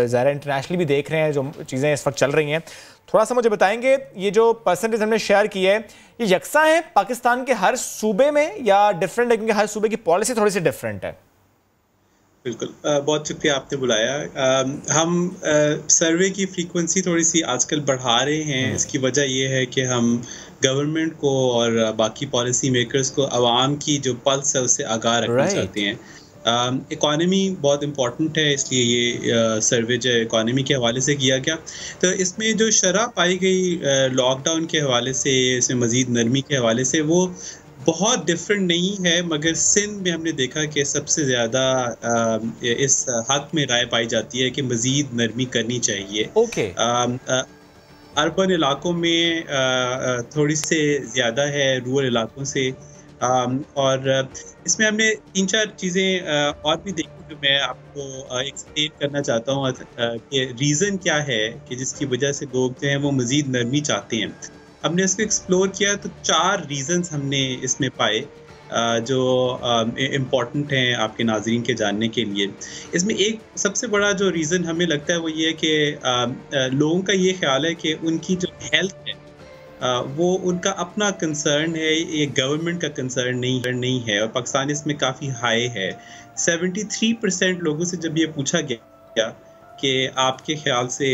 ज़ाहिर इंटरनेशनली भी देख रहे हैं जो चीज़ें इस वक्त चल रही हैं। थोड़ा सा मुझे बताएंगे ये जो परसेंटेज हमने शेयर की है ये यकसा है पाकिस्तान के हर सूबे में या डिफरेंट है, क्योंकि हर सूबे की पॉलिसी थोड़ी सी डिफरेंट है? बिल्कुल, बहुत शुक्रिया आपने बुलाया। हम सर्वे की फ्रीक्वेंसी थोड़ी सी आजकल बढ़ा रहे हैं। इसकी वजह ये है कि हम गवर्नमेंट को और बाकी पॉलिसी मेकर्स को आवाम की जो पल्स है उससे आगाह रखना चाहते हैं। इकॉनमी बहुत इम्पॉर्टेंट है, इसलिए ये सर्वे जो इकॉनमी के हवाले से किया गया। तो इसमें जो शरह पाई गई लॉकडाउन के हवाले से, इसमें मज़ीद नरमी के हवाले से, वो बहुत डिफरेंट नहीं है, मगर सिंध में हमने देखा कि सबसे ज़्यादा इस हक में राय पाई जाती है कि मज़ीद नरमी करनी चाहिए। ओके। अर्बन इलाकों में थोड़ी से ज़्यादा है रूरल इलाकों से, और इसमें हमने 3-4 चीज़ें और भी देखी जो मैं आपको एक्सप्लेन करना चाहता हूँ कि रीज़न क्या है कि जिसकी वजह से लोग जो हैं वो मज़ीद नरमी चाहते हैं। हमने इसको एक्सप्लोर किया तो 4 रीज़न्स हमने इसमें पाए जो इम्पॉर्टेंट हैं आपके नाज़रीन के जानने के लिए। इसमें एक सबसे बड़ा जो रीज़न हमें लगता है वो ये है कि लोगों का ये ख्याल है कि उनकी जो हेल्थ है वो उनका अपना कंसर्न है, ये गवर्नमेंट का कंसर्न नहीं है, और पाकिस्तान इसमें काफ़ी हाई है। 73% लोगों से जब ये पूछा गया कि आपके ख्याल से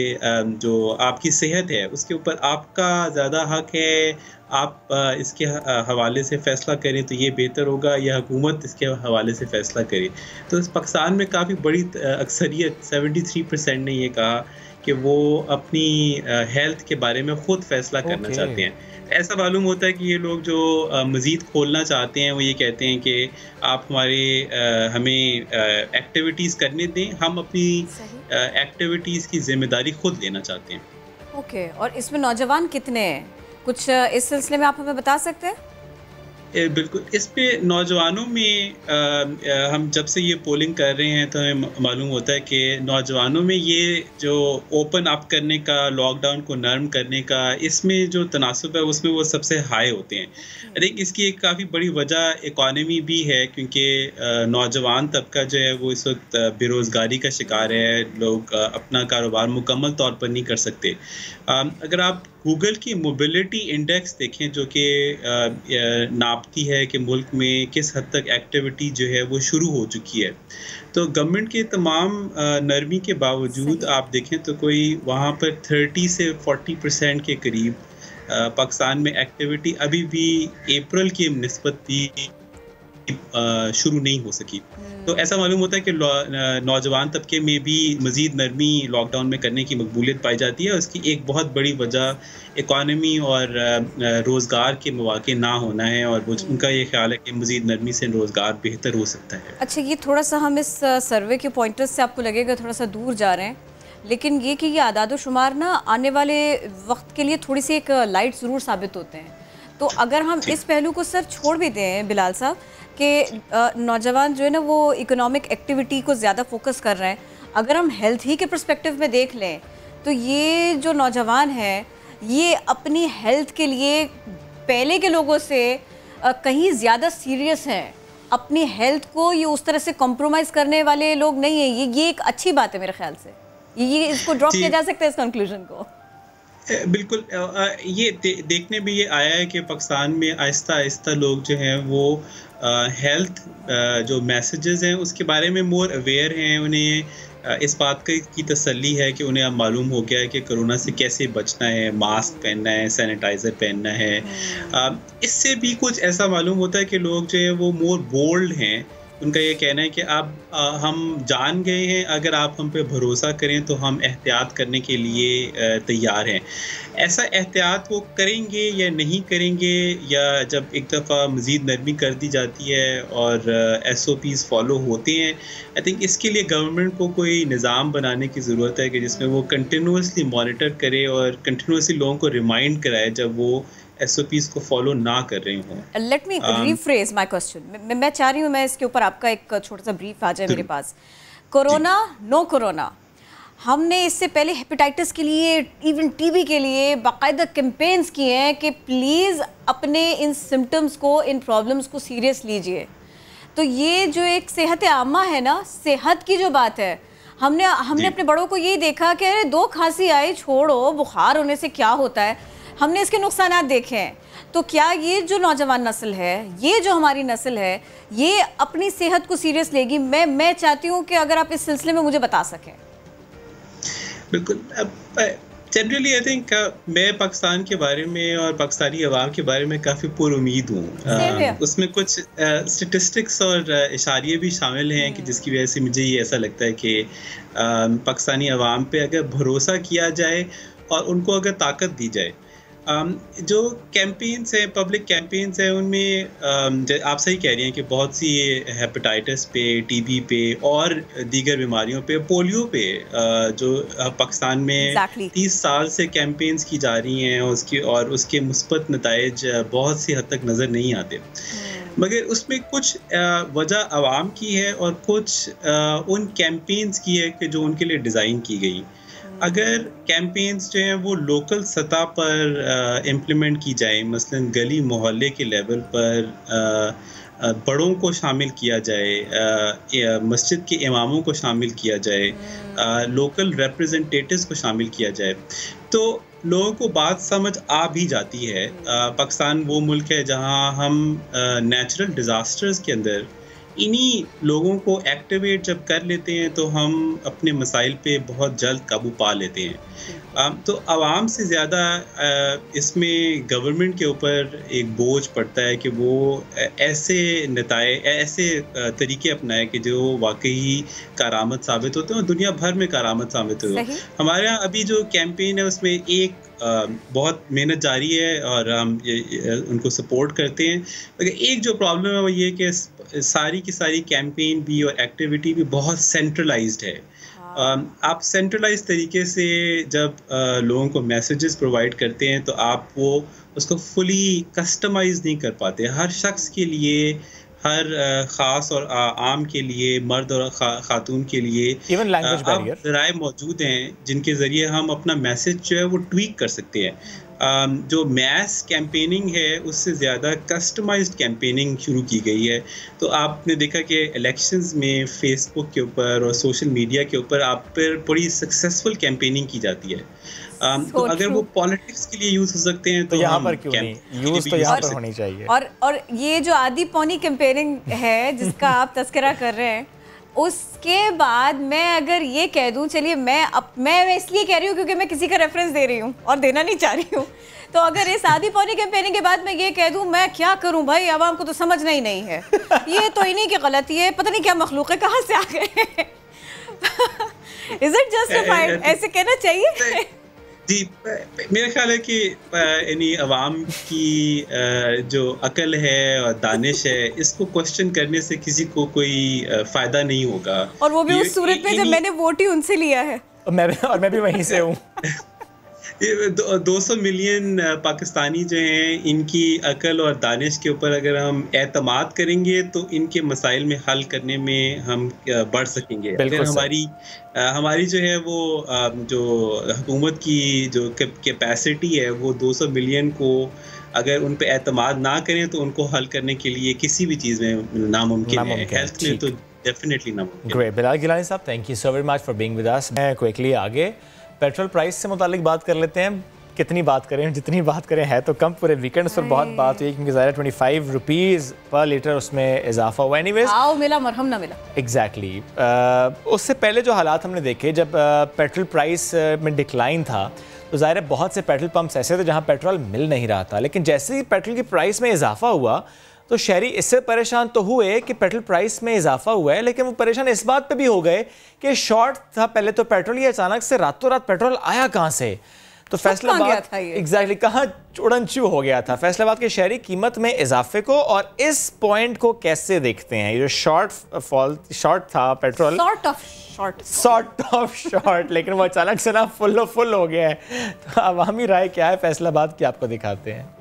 जो आपकी सेहत है उसके ऊपर आपका ज़्यादा हक है, आप इसके हवाले से फ़ैसला करें तो ये बेहतर होगा, या हुकूमत इसके हवाले से फ़ैसला करे, तो इस पाकिस्तान में काफ़ी बड़ी अक्सरियत 73% ने ये कहा कि वो अपनी हेल्थ के बारे में ख़ुद फ़ैसला करना चाहते हैं। ऐसा मालूम होता है कि ये लोग जो मज़ीद खोलना चाहते हैं वो ये कहते हैं कि आप हमें एक्टिविटीज़ करने दें, हम अपनी एक्टिविटीज़ की ज़िम्मेदारी ख़ुद लेना चाहते हैं। ओके, और इसमें नौजवान कितने हैं, कुछ इस सिलसिले में आप हमें बता सकते हैं? बिल्कुल, इस पे नौजवानों में हम जब से ये पोलिंग कर रहे हैं तो हमें मालूम होता है कि नौजवानों में ये जो ओपन अप करने का, लॉकडाउन को नरम करने का, इसमें जो तनासुब है उसमें वो सबसे हाई होते हैं। आई थिंक इसकी एक काफ़ी बड़ी वजह इकॉनमी भी है, क्योंकि नौजवान तबका जो है वो इस वक्त बेरोज़गारी का शिकार है, लोग अपना कारोबार मुकम्मल तौर पर नहीं कर सकते। अगर आप गूगल की मोबिलिटी इंडेक्स देखें जो कि नापती है कि मुल्क में किस हद तक एक्टिविटी जो है वो शुरू हो चुकी है, तो गवर्नमेंट के तमाम नरमी के बावजूद आप देखें तो कोई वहाँ पर 30 से 40% के करीब पाकिस्तान में एक्टिविटी अभी भी अप्रैल की निस्बत भी शुरू नहीं हो सकी। तो ऐसा मालूम होता है कि नौजवान तबके में भी मज़ीद नरमी लॉकडाउन में करने की मकबूलियत पाई जाती है। उसकी एक बहुत बड़ी वजह इकॉनमी और रोज़गार के मौके ना होना है, और उनका ये ख्याल है कि मज़ीद नरमी से रोज़गार बेहतर हो सकता है। अच्छा, ये थोड़ा सा हम इस सर्वे के पॉइंटर्स से आपको लगेगा थोड़ा सा दूर जा रहे हैं, लेकिन ये कि ये आदाद शुमार ना आने वाले वक्त के लिए थोड़ी सी एक लाइट ज़रूर साबित होते हैं। तो अगर हम इस पहलू को सर छोड़ भी दें बिलाल साहब कि नौजवान जो है ना वो इकोनॉमिक एक्टिविटी को ज़्यादा फोकस कर रहे हैं, अगर हम हेल्थ ही के पर्सपेक्टिव में देख लें तो ये जो नौजवान हैं ये अपनी हेल्थ के लिए पहले के लोगों से कहीं ज़्यादा सीरियस हैं। अपनी हेल्थ को ये उस तरह से कॉम्प्रोमाइज़ करने वाले लोग नहीं हैं। ये एक अच्छी बात है मेरे ख्याल से। ये इसको ड्रॉप किया जा सकता है इस कंक्लूजन को। बिल्कुल, ये देखने में ये आया है कि पाकिस्तान में आहिस्ता आहिस्ता लोग जो हैं वो हेल्थ जो मैसेजेस हैं उसके बारे में मोर अवेयर हैं। उन्हें इस बात की तसल्ली है कि उन्हें अब मालूम हो गया है कि कोरोना से कैसे बचना है, मास्क पहनना है, सैनिटाइज़र पहनना है। इससे भी कुछ ऐसा मालूम होता है कि लोग जो है वो मोर बोल्ड हैं। उनका ये कहना है कि अब हम जान गए हैं, अगर आप हम पे भरोसा करें तो हम एहतियात करने के लिए तैयार हैं। ऐसा एहतियात वो करेंगे या नहीं करेंगे, या जब एक दफ़ा मज़ीद नरमी कर दी जाती है और SOPs फॉलो होते हैं, आई थिंक इसके लिए गवर्नमेंट को कोई निज़ाम बनाने की ज़रूरत है कि जिसमें वो कंटिन्यूसली मॉनिटर करे और कंटिन्यूसली लोगों को रिमाइंड कराए जब वो SOPs को फॉलो ना कर रहे हों। Let me rephrase my question. मैं चाह रही हूँ मैं इसके ऊपर आपका एक छोटा सा ब्रीफ आ जाए मेरे पास। कोरोना, नो कोरोना, हमने इससे पहले हेपेटाइटिस के लिए, इवन TB के लिए बाकायदा कैंपेन्स किए हैं कि प्लीज़ अपने इन सिम्टम्स को, इन प्रॉब्लम्स को सीरियस लीजिए। तो ये जो एक सेहत आमा है ना, सेहत की जो बात है, हमने अपने बड़ों को यही देखा कि अरे 2 खांसी आई, छोड़ो, बुखार होने से क्या होता है। हमने इसके नुकसानात देखे हैं। तो क्या ये जो नौजवान नस्ल है, ये जो हमारी नस्ल है, ये अपनी सेहत को सीरियस लेगी? मैं चाहती हूँ कि अगर आप इस सिलसिले में मुझे बता सकें। बिल्कुल, जनरली आई थिंक मैं पाकिस्तान के बारे में और पाकिस्तानी अवाम के बारे में काफ़ी पुरुमीद हूँ। उसमें कुछ स्टेटिस्टिक्स और इशारे भी शामिल हैं कि जिसकी वजह से मुझे ये ऐसा लगता है कि पाकिस्तानी अवाम पे अगर भरोसा किया जाए और उनको अगर ताकत दी जाए, जो कैंपेन्स हैं, पब्लिक कैंपेन्स हैं, उनमें आप सही कह रही हैं कि बहुत सी हेपेटाइटिस पे, टीबी पे और दीगर बीमारियों पे, पोलियो पे जो पाकिस्तान में 30 साल से कैंपेन्स की जा रही हैं और उसके मुस्बत नताइज बहुत सी हद तक नज़र नहीं आते। मगर उसमें कुछ वजह आवाम की है और कुछ उन कैंपेन्स की है कि जो उनके लिए डिज़ाइन की गई। अगर कैंपेन्स जो हैं वो लोकल सतह पर इम्प्लीमेंट की जाए, मसलन गली मोहल्ले के लेवल पर बड़ों को शामिल किया जाए, मस्जिद के इमामों को शामिल किया जाए, लोकल रिप्रेजेंटेटिव्स को शामिल किया जाए, तो लोगों को बात समझ आ भी जाती है। पाकिस्तान वो मुल्क है जहां हम नेचुरल डिज़ास्टर्स के अंदर इन्हीं लोगों को एक्टिवेट जब कर लेते हैं तो हम अपने मसाइल पे बहुत जल्द काबू पा लेते हैं। तो आवाम से ज़्यादा इसमें गवर्नमेंट के ऊपर एक बोझ पड़ता है कि वो ऐसे ऐसे तरीके अपनाए कि जो वाकई कारामद साबित होते हैं और दुनिया भर में कारामद साबित होते हैं। हमारे यहाँ अभी जो कैंपेन है उसमें एक बहुत मेहनत जारी है और हम उनको सपोर्ट करते हैं। मगर एक जो प्रॉब्लम है वो ये कि सारी की सारी कैंपेन भी और एक्टिविटी भी बहुत सेंट्रलाइज्ड है। आप सेंट्रलाइज तरीके से जब लोगों को मैसेजेस प्रोवाइड करते हैं तो आप वो उसको फुली कस्टमाइज नहीं कर पाते। हर शख्स के लिए, हर ख़ास और आम के लिए, मर्द और खातून के लिए इवन लैंग्वेज बैरियर राय मौजूद हैं जिनके ज़रिए हम अपना मैसेज जो है वो ट्वीक कर सकते हैं। जो मैस कैंपेनिंग है उससे ज़्यादा कस्टमाइज्ड कैंपेनिंग शुरू की गई है। तो आपने देखा कि इलेक्शंस में फेसबुक के ऊपर और सोशल मीडिया के ऊपर आप पर बड़ी सक्सेसफुल कैंपेनिंग की जाती है। तो अगर वो पॉलिटिक्स के लिए यूज़ हो सकते हैं तो यहाँ पर क्यों नहीं? यूज़ तो यहाँ पर होनी चाहिए। और ये जो आधी पौनी कैंपेनिंग है जिसका आप तस्करा कर रहे हैं, उसके बाद मैं अगर ये कह दूं, चलिए मैं इसलिए कह रही हूँ क्योंकि मैं किसी का रेफरेंस दे रही हूँ और देना नहीं चाह रही हूँ, तो अगर इस आधी पौनी कैंपेनिंग के बाद मैं ये कह दूं, मैं क्या करूं भाई, आवाम को तो समझना ही नहीं है, ये तो इन्हीं की गलती है, पता नहीं क्या मखलूक है, कहाँ से आ गए। इज इट जस्टिफाइड ऐसे कहना चाहिए? जी, मेरा ख्याल है कि यानी अवाम की जो अकल है और दानिश है, इसको क्वेश्चन करने से किसी को कोई फ़ायदा नहीं होगा। और वो भी उस सूरत में जब मैंने वोट ही उनसे लिया है। मैं भी वहीं से हूँ। 200 मिलियन पाकिस्तानी जो हैं, इनकी अकल और दानिश के ऊपर अगर हम एतमाद करेंगे तो इनके मसाइल में हल करने में हम बढ़ सकेंगे। अगर हमारी जो है वो जो हुकूमत की जो कैपेसिटी है वो 200 मिलियन को अगर उन पे एतमाद ना करें तो उनको हल करने के लिए किसी भी चीज़ में नामुमकिन है। हेल्थ में तो डेफिनेटली नामुमकिन। ग्रेट। बिलाल गिलानी साहब, thank you so very much for being with us. मैं क्विकली आगे पेट्रोल प्राइस से मुतालिक बात कर लेते हैं। कितनी बात करें, जितनी बात करें है तो कम। पूरे वीकेंड्स पर बहुत बात हुई क्योंकि ज़ाहिर 25 रुपीज़ पर लीटर उसमें इजाफा हुआ। एनीवेज आओ मिला मरहम ना मिला। एग्जैक्टली। उससे पहले जो हालात हमने देखे, जब पेट्रोल प्राइस में डिक्लाइन था तो ज़ाहिर है बहुत से पेट्रोल पंप्स ऐसे थे जहाँ पेट्रोल मिल नहीं रहा था। लेकिन जैसे ही पेट्रोल की प्राइस में इजाफा हुआ तो शहरी इससे परेशान तो हुए कि पेट्रोल प्राइस में इजाफा हुआ है, लेकिन वो परेशान इस बात पे भी हो गए कि शॉर्ट था पहले तो पेट्रोल, ये अचानक से रातों रात पेट्रोल आया कहाँ से। तो फैसलाबाद एग्जैक्टली कहाँ उड़नचू हो गया था। फैसलाबाद के शहरी कीमत में इजाफे को और इस पॉइंट को कैसे देखते हैं? ये जो शॉर्ट था पेट्रोल, सॉर्ट ऑफ शॉर्ट, लेकिन वो अचानक से ना फुल हो गया है। तो अवामी राय क्या है फैसलाबाद की, आपको दिखाते हैं।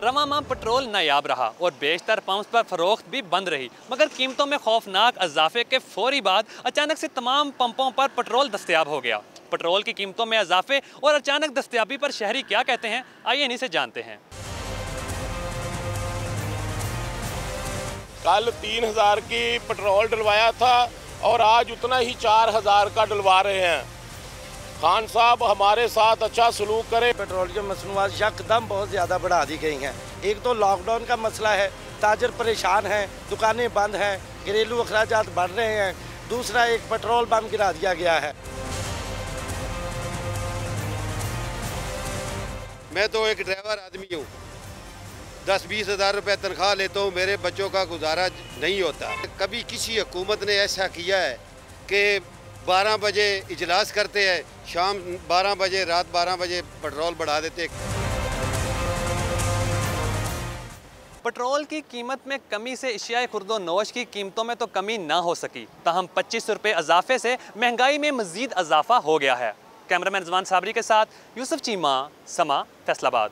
रवामा पेट्रोल नायाब रहा और बेशतर पंप्स पर फरोख्त भी बंद रही, मगर कीमतों में खौफनाक इजाफे के फौरी बाद अचानक से तमाम पंपों पर पेट्रोल दस्तयाब हो गया। पेट्रोल की कीमतों में इजाफे और अचानक दस्तयाबी पर शहरी क्या कहते हैं, आइए इन्हीं से जानते हैं। कल 3000 की पेट्रोल डलवाया था और आज उतना ही 4000 का डलवा रहे हैं। खान साहब हमारे साथ अच्छा सलूक करें। पेट्रोल की मसनूआत यकदम बहुत ज़्यादा बढ़ा दी गई हैं। एक तो लॉकडाउन का मसला है, ताजर परेशान हैं, दुकानें बंद हैं, घरेलू अखराजात बढ़ रहे हैं। दूसरा एक पेट्रोल पंप गिरा दिया गया है। मैं तो एक ड्राइवर आदमी हूँ, 10-20 हज़ार रुपये तनख्वाह लेता हूँ, मेरे बच्चों का गुजारा नहीं होता। कभी किसी हुकूमत ने ऐसा किया है कि 12 बजे इजलास करते हैं, शाम 12 बजे, रात 12 बजे पेट्रोल बढ़ा देते हैं। पेट्रोल की कीमत में कमी से एशियाई खुर्दो नोश की कीमतों में तो कमी ना हो सकी, ताहम 25 रुपये इजाफे से महंगाई में मजीद इजाफा हो गया है। कैमरामैन रिजवान साबरी के साथ यूसुफ चीमा, समा, फैसलाबाद।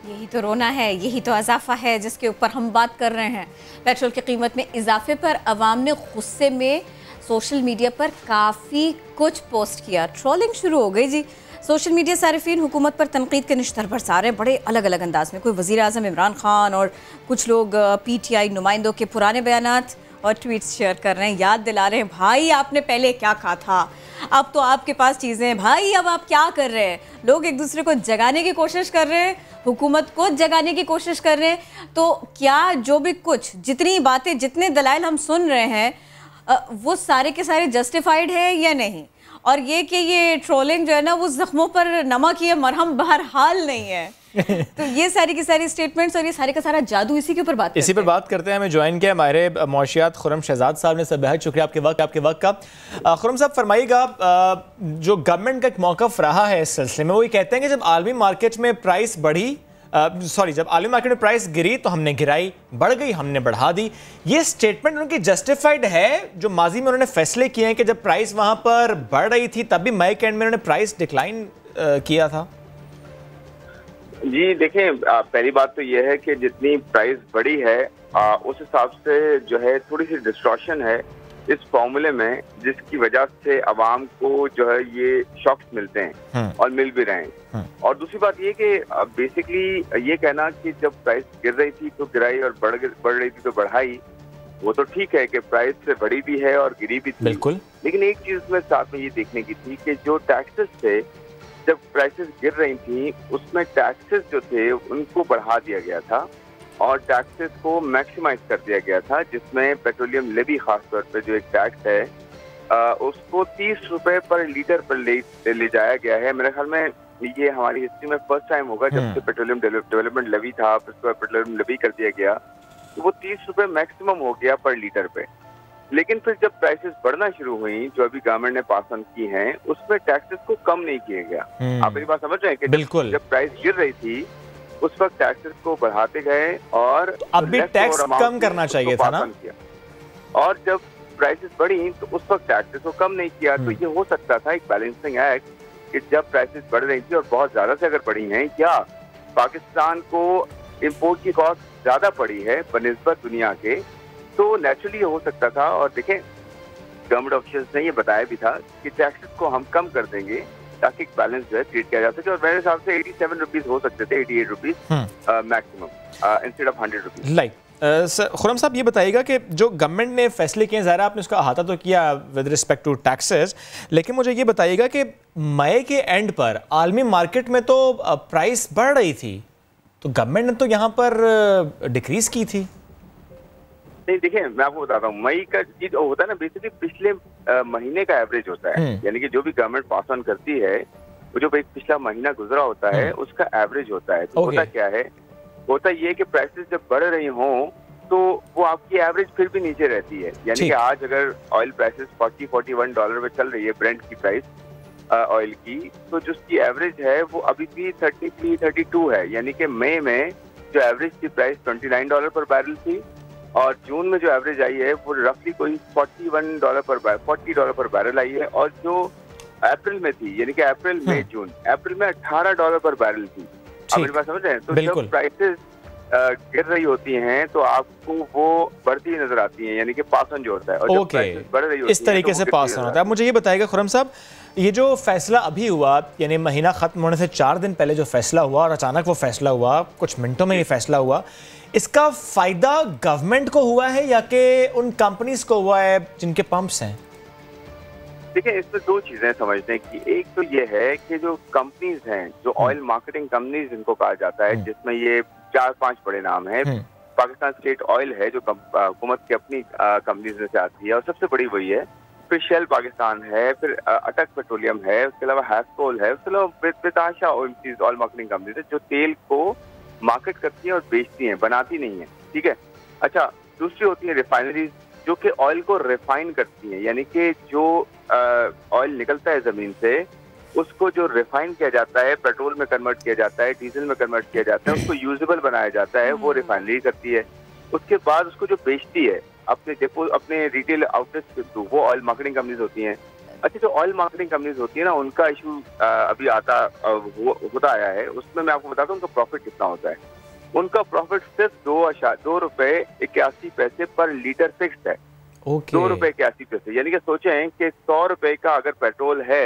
यही तो रोना है, यही तो इजाफा है जिसके ऊपर हम बात कर रहे हैं। पेट्रोल की कीमत में इजाफे पर अवाम ने गुस्से में सोशल मीडिया पर काफ़ी कुछ पोस्ट किया, ट्रोलिंग शुरू हो गई जी। सोशल मीडिया सारिफीन हुकूमत पर तनकीद के निश्तर बरसा रहे, बड़े अलग अलग अंदाज में। कोई वज़ीर आज़म इमरान खान और कुछ लोग PTI नुमाइंदों के पुराने बयानात और ट्वीट्स शेयर कर रहे हैं, याद दिला रहे हैं भाई आपने पहले क्या कहा था, अब तो आपके पास चीज़ें हैं भाई, अब आप क्या कर रहे हैं। लोग एक दूसरे को जगाने की कोशिश कर रहे हैं, हुकूमत को जगाने की कोशिश कर रहे हैं। तो क्या जो भी कुछ जितनी बातें जितने दलाइल हम सुन रहे हैं वो सारे के सारे जस्टिफाइड है या नहीं, और ये कि ये ट्रोलिंग जो है ना वो जख्मों पर नमक ये मरहम बहरहाल नहीं है। तो ये सारी की सारी स्टेटमेंट्स और ये सारे का सारा जादू इसी के ऊपर बात इसी पर बात करते हैं। हमें ज्वाइन किया हमारे मौशियात खुर्रम शहजाद साहब ने। सब बेहद शुक्रिया आपके वक्त का। खुर्रम साहब फरमाइएगा, जो गवर्नमेंट का एक मौक़िफ़ रहा है इस सिलसिले में, वो ये कहते हैं कि जब आलमी मार्केट में प्राइस बढ़ी, जब आलमी मार्केट में प्राइस गिरी तो हमने गिराई, बढ़ गई हमने बढ़ा दी। ये स्टेटमेंट उनकी जस्टिफाइड है? जो माजी में उन्होंने फैसले किए हैं कि जब प्राइस वहां पर बढ़ रही थी तब भी मई के एंड में उन्होंने प्राइस डिक्लाइन किया था? जी देखें, पहली बात तो यह है कि जितनी प्राइस बढ़ी है उस हिसाब से जो है थोड़ी सी डिस्टॉर्शन है इस फॉर्मूले में, जिसकी वजह से आवाम को जो है ये शॉक्स मिलते हैं और मिल भी रहे हैं। और दूसरी बात ये कि बेसिकली ये कहना कि जब प्राइस गिर रही थी तो गिराई और बढ़ रही थी तो बढ़ाई, वो तो ठीक है कि प्राइस से बढ़ी भी है और गिरी भी थी। बिल्कुल। लेकिन एक चीज में साथ में ये देखने की थी कि जो टैक्सेस थे जब प्राइसेस गिर रही थी उसमें टैक्सेस जो थे उनको बढ़ा दिया गया था और टैक्सेस को मैक्सिमाइज कर दिया गया था, जिसमें पेट्रोलियम लेवी खासतौर पे जो एक टैक्स है उसको 30 रुपए पर लीटर पर ले जाया गया है। मेरे ख्याल में ये हमारी हिस्ट्री में फर्स्ट टाइम होगा जब से पेट्रोलियम डेवलपमेंट लेवी था, उसके बाद पेट्रोलियम लेवी कर दिया गया, तो वो 30 रुपए मैक्सिमम हो गया पर लीटर पे। लेकिन फिर जब प्राइसेस बढ़ना शुरू हुई, जो अभी गवर्नमेंट ने पास ऑन की हैं, उसमें टैक्सेस को कम नहीं किया गया। आप मेरी बात समझ रहे हैं कि बिल्कुल जब प्राइस गिर रही थी उस वक्त टैक्सेस को बढ़ाते गए और अब भी टैक्स कम करना चाहिए था ना, और जब प्राइसेस बढ़ी तो उस वक्त टैक्सेस को कम नहीं किया। तो ये हो सकता था एक बैलेंसिंग एक्ट कि जब प्राइसेस बढ़ रही थी और बहुत ज्यादा से अगर बढ़ी हैं या पाकिस्तान को इम्पोर्ट की कॉस्ट ज्यादा पड़ी है बनिस्बत दुनिया के, तो नेचुरली ये हो सकता था। और देखें, गवर्नमेंट ऑफिशियल्स ने ये बताया भी था कि टैक्सेस को हम कम कर देंगे ताकि बैलेंस जो है क्रिएट किया जा सके, और मेरे हिसाब से 87 रुपीज हो सकते थे, 88 rupees maximum instead of 100 rupees. Like Khurram साहब ये बताइएगा कि जो गवर्नमेंट ने फैसले किए, ज़ाहिर आपने उसका अहाता तो किया विद रिस्पेक्ट टू टैक्सेस, लेकिन मुझे ये बताइएगा कि मई के एंड पर आलमी मार्केट में तो प्राइस बढ़ रही थी, तो गवर्नमेंट ने तो यहाँ पर डिक्रीज की थी। नहीं, देखिए मैं आपको बताता हूँ, मई का चीज होता है ना, बेसिकली पिछले महीने का एवरेज होता है, यानी कि जो भी गवर्नमेंट पास ऑन करती है वो जो पिछला महीना गुजरा होता है उसका एवरेज होता है। तो होता क्या है, होता ये कि प्राइसेस जब बढ़ रही हों तो वो आपकी एवरेज फिर भी नीचे रहती है। यानी कि आज अगर ऑयल प्राइसेस $40-41 में चल रही है, ब्रेंट की प्राइस ऑयल की, तो जो उसकी एवरेज है वो अभी भी 33-32 है। यानी कि मई में जो एवरेज की प्राइस $29 पर बैरल थी और जून में जो एवरेज आई है वो रफली कोई $40 पर बैरल आई है, और जो अप्रैल में थी, यानी कि अप्रैल मई जून, अप्रैल में $18 पर बैरल थी। आप मेरी बात समझ रहे हैं? तो जब प्राइसेस गिर रही होती हैं तो आपको वो बढ़ती नजर आती हैं, यानी कि पास ऑन जो होता है, और जब प्राइसेस बढ़ रही होती इस तरीके से पास ऑन होता है। मुझे ये बताइएगा खुर्रम साहब, ये जो फैसला अभी हुआ, यानी महीना खत्म होने से 4 दिन पहले जो फैसला हुआ और अचानक वो फैसला हुआ, कुछ मिनटों में ये फैसला हुआ, इसका फायदा गवर्नमेंट को हुआ है या कि उन कंपनीज को हुआ है जिनके पंप्स हैं? देखिए, इसमें दो चीजें समझने की। एक तो ये है कि जो कंपनीज हैं, जो ऑयल मार्केटिंग कंपनीज जिनको कहा जाता है, जिसमें ये 4-5 बड़े नाम हैं। पाकिस्तान स्टेट ऑयल है जो हुकूमत की अपनी कंपनीज में से आती है और सबसे बड़ी वही है। फिर शेल पाकिस्तान है, फिर अटक पेट्रोलियम है, उसके अलावा हैस्कोल है, उसके अलावा बेताशा ऑयल मार्केटिंग कंपनीज है जो तेल को मार्केट करती है और बेचती हैं, बनाती नहीं है। ठीक है। अच्छा, दूसरी होती है रिफाइनरीज जो कि ऑयल को रिफाइन करती हैं, यानी कि जो ऑयल निकलता है जमीन से उसको जो रिफाइन किया जाता है, पेट्रोल में कन्वर्ट किया जाता है, डीजल में कन्वर्ट किया जाता है, उसको यूजेबल बनाया जाता है, वो रिफाइनरी करती है। उसके बाद उसको जो बेचती है अपने डिपो, अपने रिटेल आउटलेट्स के थ्रू, वो ऑयल मार्केटिंग कंपनीज होती हैं। अच्छा, जो ऑयल मार्केटिंग कंपनीज होती है ना, उनका इशू अभी होता आया है, उसमें मैं आपको बताता हूँ उनका प्रॉफिट कितना होता है। उनका प्रॉफिट सिर्फ 2 रुपए 81 पैसे पर लीटर फिक्स्ड है। 2 रुपए 81 पैसे, यानी कि सोचें कि 100 रुपए का अगर पेट्रोल है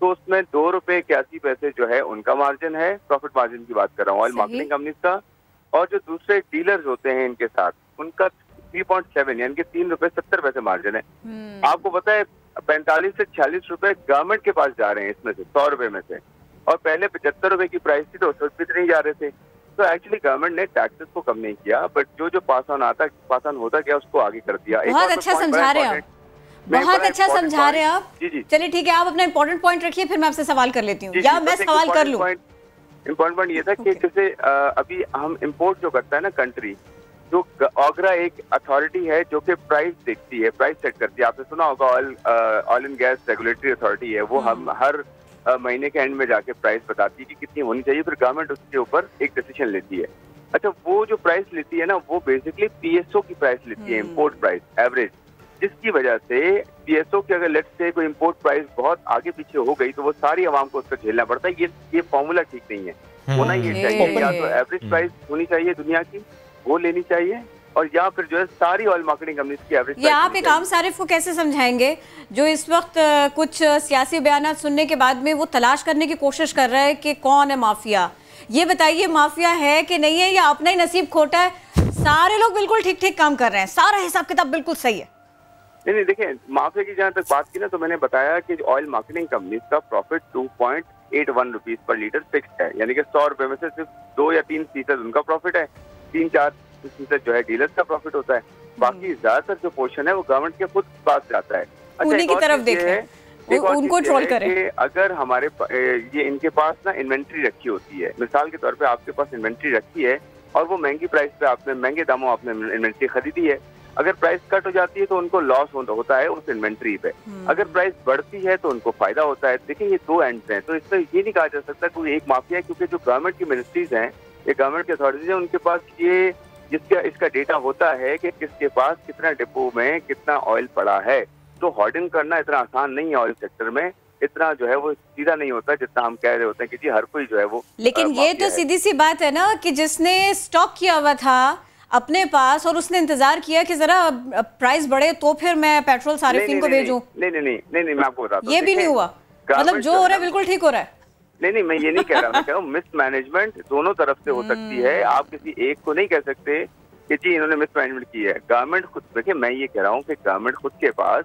तो उसमें 2 रुपए 81 पैसे जो है उनका मार्जिन है। प्रॉफिट मार्जिन की बात कर रहा हूँ ऑयल मार्केटिंग कंपनीज का। और जो दूसरे डीलर्स होते हैं इनके साथ, उनका 3.7 यानी कि 3 रुपए 70 पैसे मार्जिन है। आपको पता है 45 से 46 रुपए गवर्नमेंट के पास जा रहे हैं इसमें से, 100 रुपए में से। और पहले 75 रुपए की प्राइस थी तो उस वक्त भी नहीं जा रहे थे। तो एक्चुअली गवर्नमेंट ने टैक्सेस को कम नहीं किया, बट जो पास ऑन होता गया उसको आगे कर दिया। बहुत अच्छा समझा रहे हैं आप, बहुत अच्छा समझा रहे हैं आप। जी। चलिए ठीक है, आप अपना इंपॉर्टेंट पॉइंट रखिए, फिर मैं आपसे सवाल कर लेती हूँ, या मैं सवाल कर लूँ। इम्पोर्टेंट पॉइंट ये था कि जैसे अभी हम इम्पोर्ट जो करता है ना कंट्री, जो ऑगरा एक अथॉरिटी है जो कि प्राइस देखती है, प्राइस सेट करती है। आपने सुना होगा oil and gas regulatory authority है, वो हम हर महीने के एंड में जाके प्राइस बताती है कि कितनी होनी चाहिए, फिर गवर्नमेंट उसके ऊपर एक डिसीजन लेती है। अच्छा, वो जो प्राइस लेती है ना, वो बेसिकली पीएसओ की प्राइस लेती है, इम्पोर्ट प्राइस एवरेज, जिसकी वजह से पीएसओ की अगर लेट्स से कोई इम्पोर्ट प्राइस बहुत आगे पीछे हो गई तो वो सारी आवाम को उसका झेलना पड़ता है। ये फॉर्मूला ठीक नहीं है, होना ये चाहिए या तो एवरेज प्राइस होनी चाहिए दुनिया की, वो लेनी चाहिए, और या फिर जो है सारी ऑयल मार्केटिंग कंपनीज की एवरेज। ये आप एक आम सारिफ को कैसे समझाएंगे जो इस वक्त कुछ सियासी बयान सुनने के बाद में वो तलाश करने की कोशिश कर रहा है कि कौन है माफिया? ये बताइए, माफिया है कि नहीं है, या अपना ही नसीब खोटा है? सारे लोग बिल्कुल ठीक ठीक काम कर रहे हैं, सारा हिसाब किताब बिल्कुल सही है। नहीं, देखिए, माफिया की जहाँ तक बात की ना, तो मैंने बताया कि ऑयल मार्केटिंग कंपनीज का profit 2.81 rupees per litre fixed है, यानी कि 100 रुपए में से सिर्फ 2 या 3% उनका प्रॉफिट है, 3-4% जो है डीलर्स का प्रॉफिट होता है। बाकी ज्यादातर जो पोर्शन है वो गवर्नमेंट के खुद पास जाता है। उन्हीं की तरफ देखें, उनको ट्रोल करें। अगर हमारे ये इनके पास ना इन्वेंट्री रखी होती है, मिसाल के तौर पे आपके पास इन्वेंट्री रखी है और वो महंगी प्राइस पे आपने, महंगे दामों आपने इन्वेंट्री खरीदी है, अगर प्राइस कट हो जाती है तो उनको लॉस होता है उस इन्वेंट्री पे। अगर प्राइस बढ़ती है तो उनको फायदा होता है। देखिए, ये दो एंड्स हैं, तो इसमें ये नहीं कहा जा सकता कोई एक माफिया है, क्योंकि जो गवर्नमेंट की मिनिस्ट्रीज हैं, ये गवर्नमेंट की अथॉरिटीज हैं, उनके पास ये इसका डेटा होता है कि किसके पास कितना डिपो में कितना ऑयल पड़ा है। तो होर्डिंग करना इतना आसान नहीं है ऑयल सेक्टर में, इतना जो है वो सीधा नहीं होता जितना हम कह रहे होते हैं कि जी हर कोई जो है वो। लेकिन ये तो सीधी सी बात है ना कि जिसने स्टॉक किया हुआ था अपने पास और उसने इंतजार किया कि जरा प्राइस बढ़े तो फिर मैं पेट्रोल सारिफिन को भेजूं। नहीं, मैं आपको बताता हूं, ये भी नहीं हुआ। मतलब जो हो रहा है बिल्कुल ठीक हो रहा है। नहीं, मैं ये नहीं कह रहा, मैं कह रहा हूँ मिसमैनेजमेंट दोनों तरफ से हो सकती है। आप किसी एक को नहीं कह सकते कि जी इन्होंने मिसमैनेजमेंट की है। गवर्नमेंट खुद, देखिए मैं ये कह रहा हूँ कि गवर्नमेंट खुद के पास,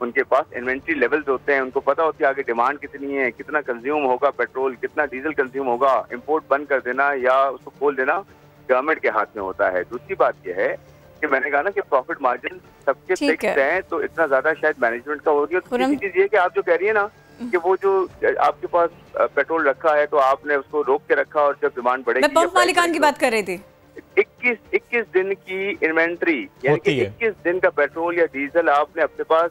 उनके पास इन्वेंट्री लेवल्स होते हैं, उनको पता होती है आगे डिमांड कितनी है, कितना कंज्यूम होगा पेट्रोल, कितना डीजल कंज्यूम होगा। इंपोर्ट बंद कर देना या उसको खोल देना गवर्नमेंट के हाथ में होता है। दूसरी बात यह है कि मैंने कहा ना कि प्रॉफिट मार्जिन सबके फिक्स्ड हैं, तो इतना ज्यादा शायद मैनेजमेंट का हो गया। दूसरी चीज ये कि आप जो कह रही है ना कि वो जो आपके पास पेट्रोल रखा है तो आपने उसको रोक के रखा और जब डिमांड बढ़ेगी। मैं पंप मालिकान की बात कर रही थी। 21 दिन की इन्वेंट्री, यानी कि 21 दिन का पेट्रोल या डीजल आपने अपने पास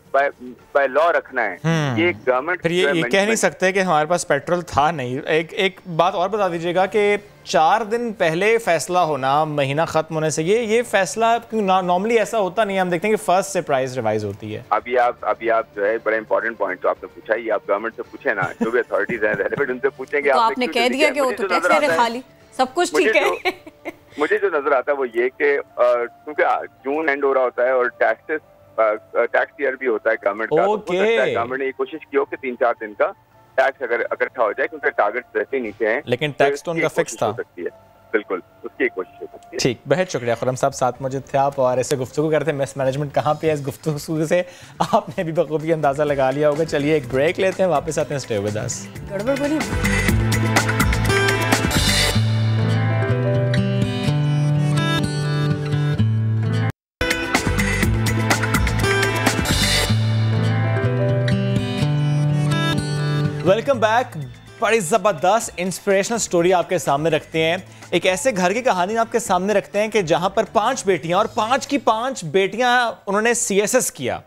बाय लॉ रखना है। ये गवर्नमेंट फिर ये कह नहीं सकते कि हमारे पास पेट्रोल था नहीं। एक बात और बता दीजिएगा कि 4 दिन पहले फैसला होना, महीना खत्म होने से, ये फैसला नॉर्मली ऐसा होता नहीं है। हम देखते हैं कि फर्स्ट से प्राइस रिवाइज होती है। अभी आप जो है बड़ा इंपॉर्टेंट पॉइंट तो आपने पूछा ही, आप गवर्नमेंट से पूछे ना, जो भी अथॉरिटीज हैं रेलेवेंट उनसे पूछेंगे। तो आपने कह दिया कि वो तो टैक्स है खाली, सब कुछ ठीक है। मुझे जो नजर आता है वो ये कि क्योंकि जून एंड हो रहा होता है और टैक्स ईयर भी होता है गवर्नमेंट का, तो गवर्नमेंट ने ये कोशिश की हो कि 3-4 दिन का टैक्स अगर इकट्ठा हो जाए, क्योंकि टारगेट वैसे ही नीचे हैं, लेकिन टैक्स तो उनका फिक्स था। बिल्कुल, उसकी एक कोशिश हो सकती है। ठीक, बेहद शुक्रिया खुर्रम साहब, साथ मौजूद थे आप और ऐसे गुफ्तगू करते हैं। मिस मैनेजमेंट कहाँ पे है इस गुफ्तगू से आपने भी बखूबी अंदाजा लगा लिया होगा। चलिए एक ब्रेक लेते हैं, वापस आते हैं। स्टे विद अस। गड़बड़ बोली। Welcome back. बड़ी ज़बरदस्त इंस्पिरेशनल स्टोरी आपके सामने रखते हैं। एक ऐसे घर की कहानी आपके सामने रखते हैं कि जहां पर 5 बेटियां और 5 की 5 बेटियां उन्होंने CSS किया।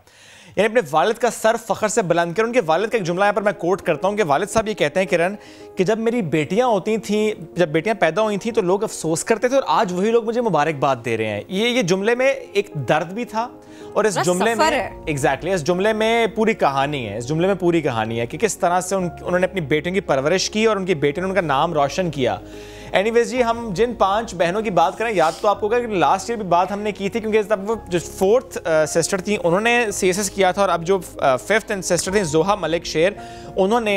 यानी अपने वालिद का सर फख्र से बुलंद कर। उनके वालिद का एक जुमला यहाँ पर मैं कोट करता हूँ कि वालिद साहब ये कहते हैं किरण कि जब मेरी बेटियाँ होती थी, जब बेटियाँ पैदा हुई थी तो लोग अफसोस करते थे और आज वही लोग मुझे मुबारकबाद दे रहे हैं। ये जुमले में एक दर्द भी था और इस जुमले में एग्जैक्टली इस जुमले में पूरी कहानी है, इस जुमले में पूरी कहानी है कि किस तरह से उन्होंने अपनी बेटियों की परवरिश की और उनकी बेटी ने उनका नाम रोशन किया। एनीवेज जी, हम जिन 5 बहनों की बात करें, याद तो आपको होगा कि लास्ट ईयर भी बात हमने की थी, क्योंकि तब वो जो 4th सिस्टर थी उन्होंने CSS किया था और अब जो 5th सिस्टर थी जोहा मलिक शेर, उन्होंने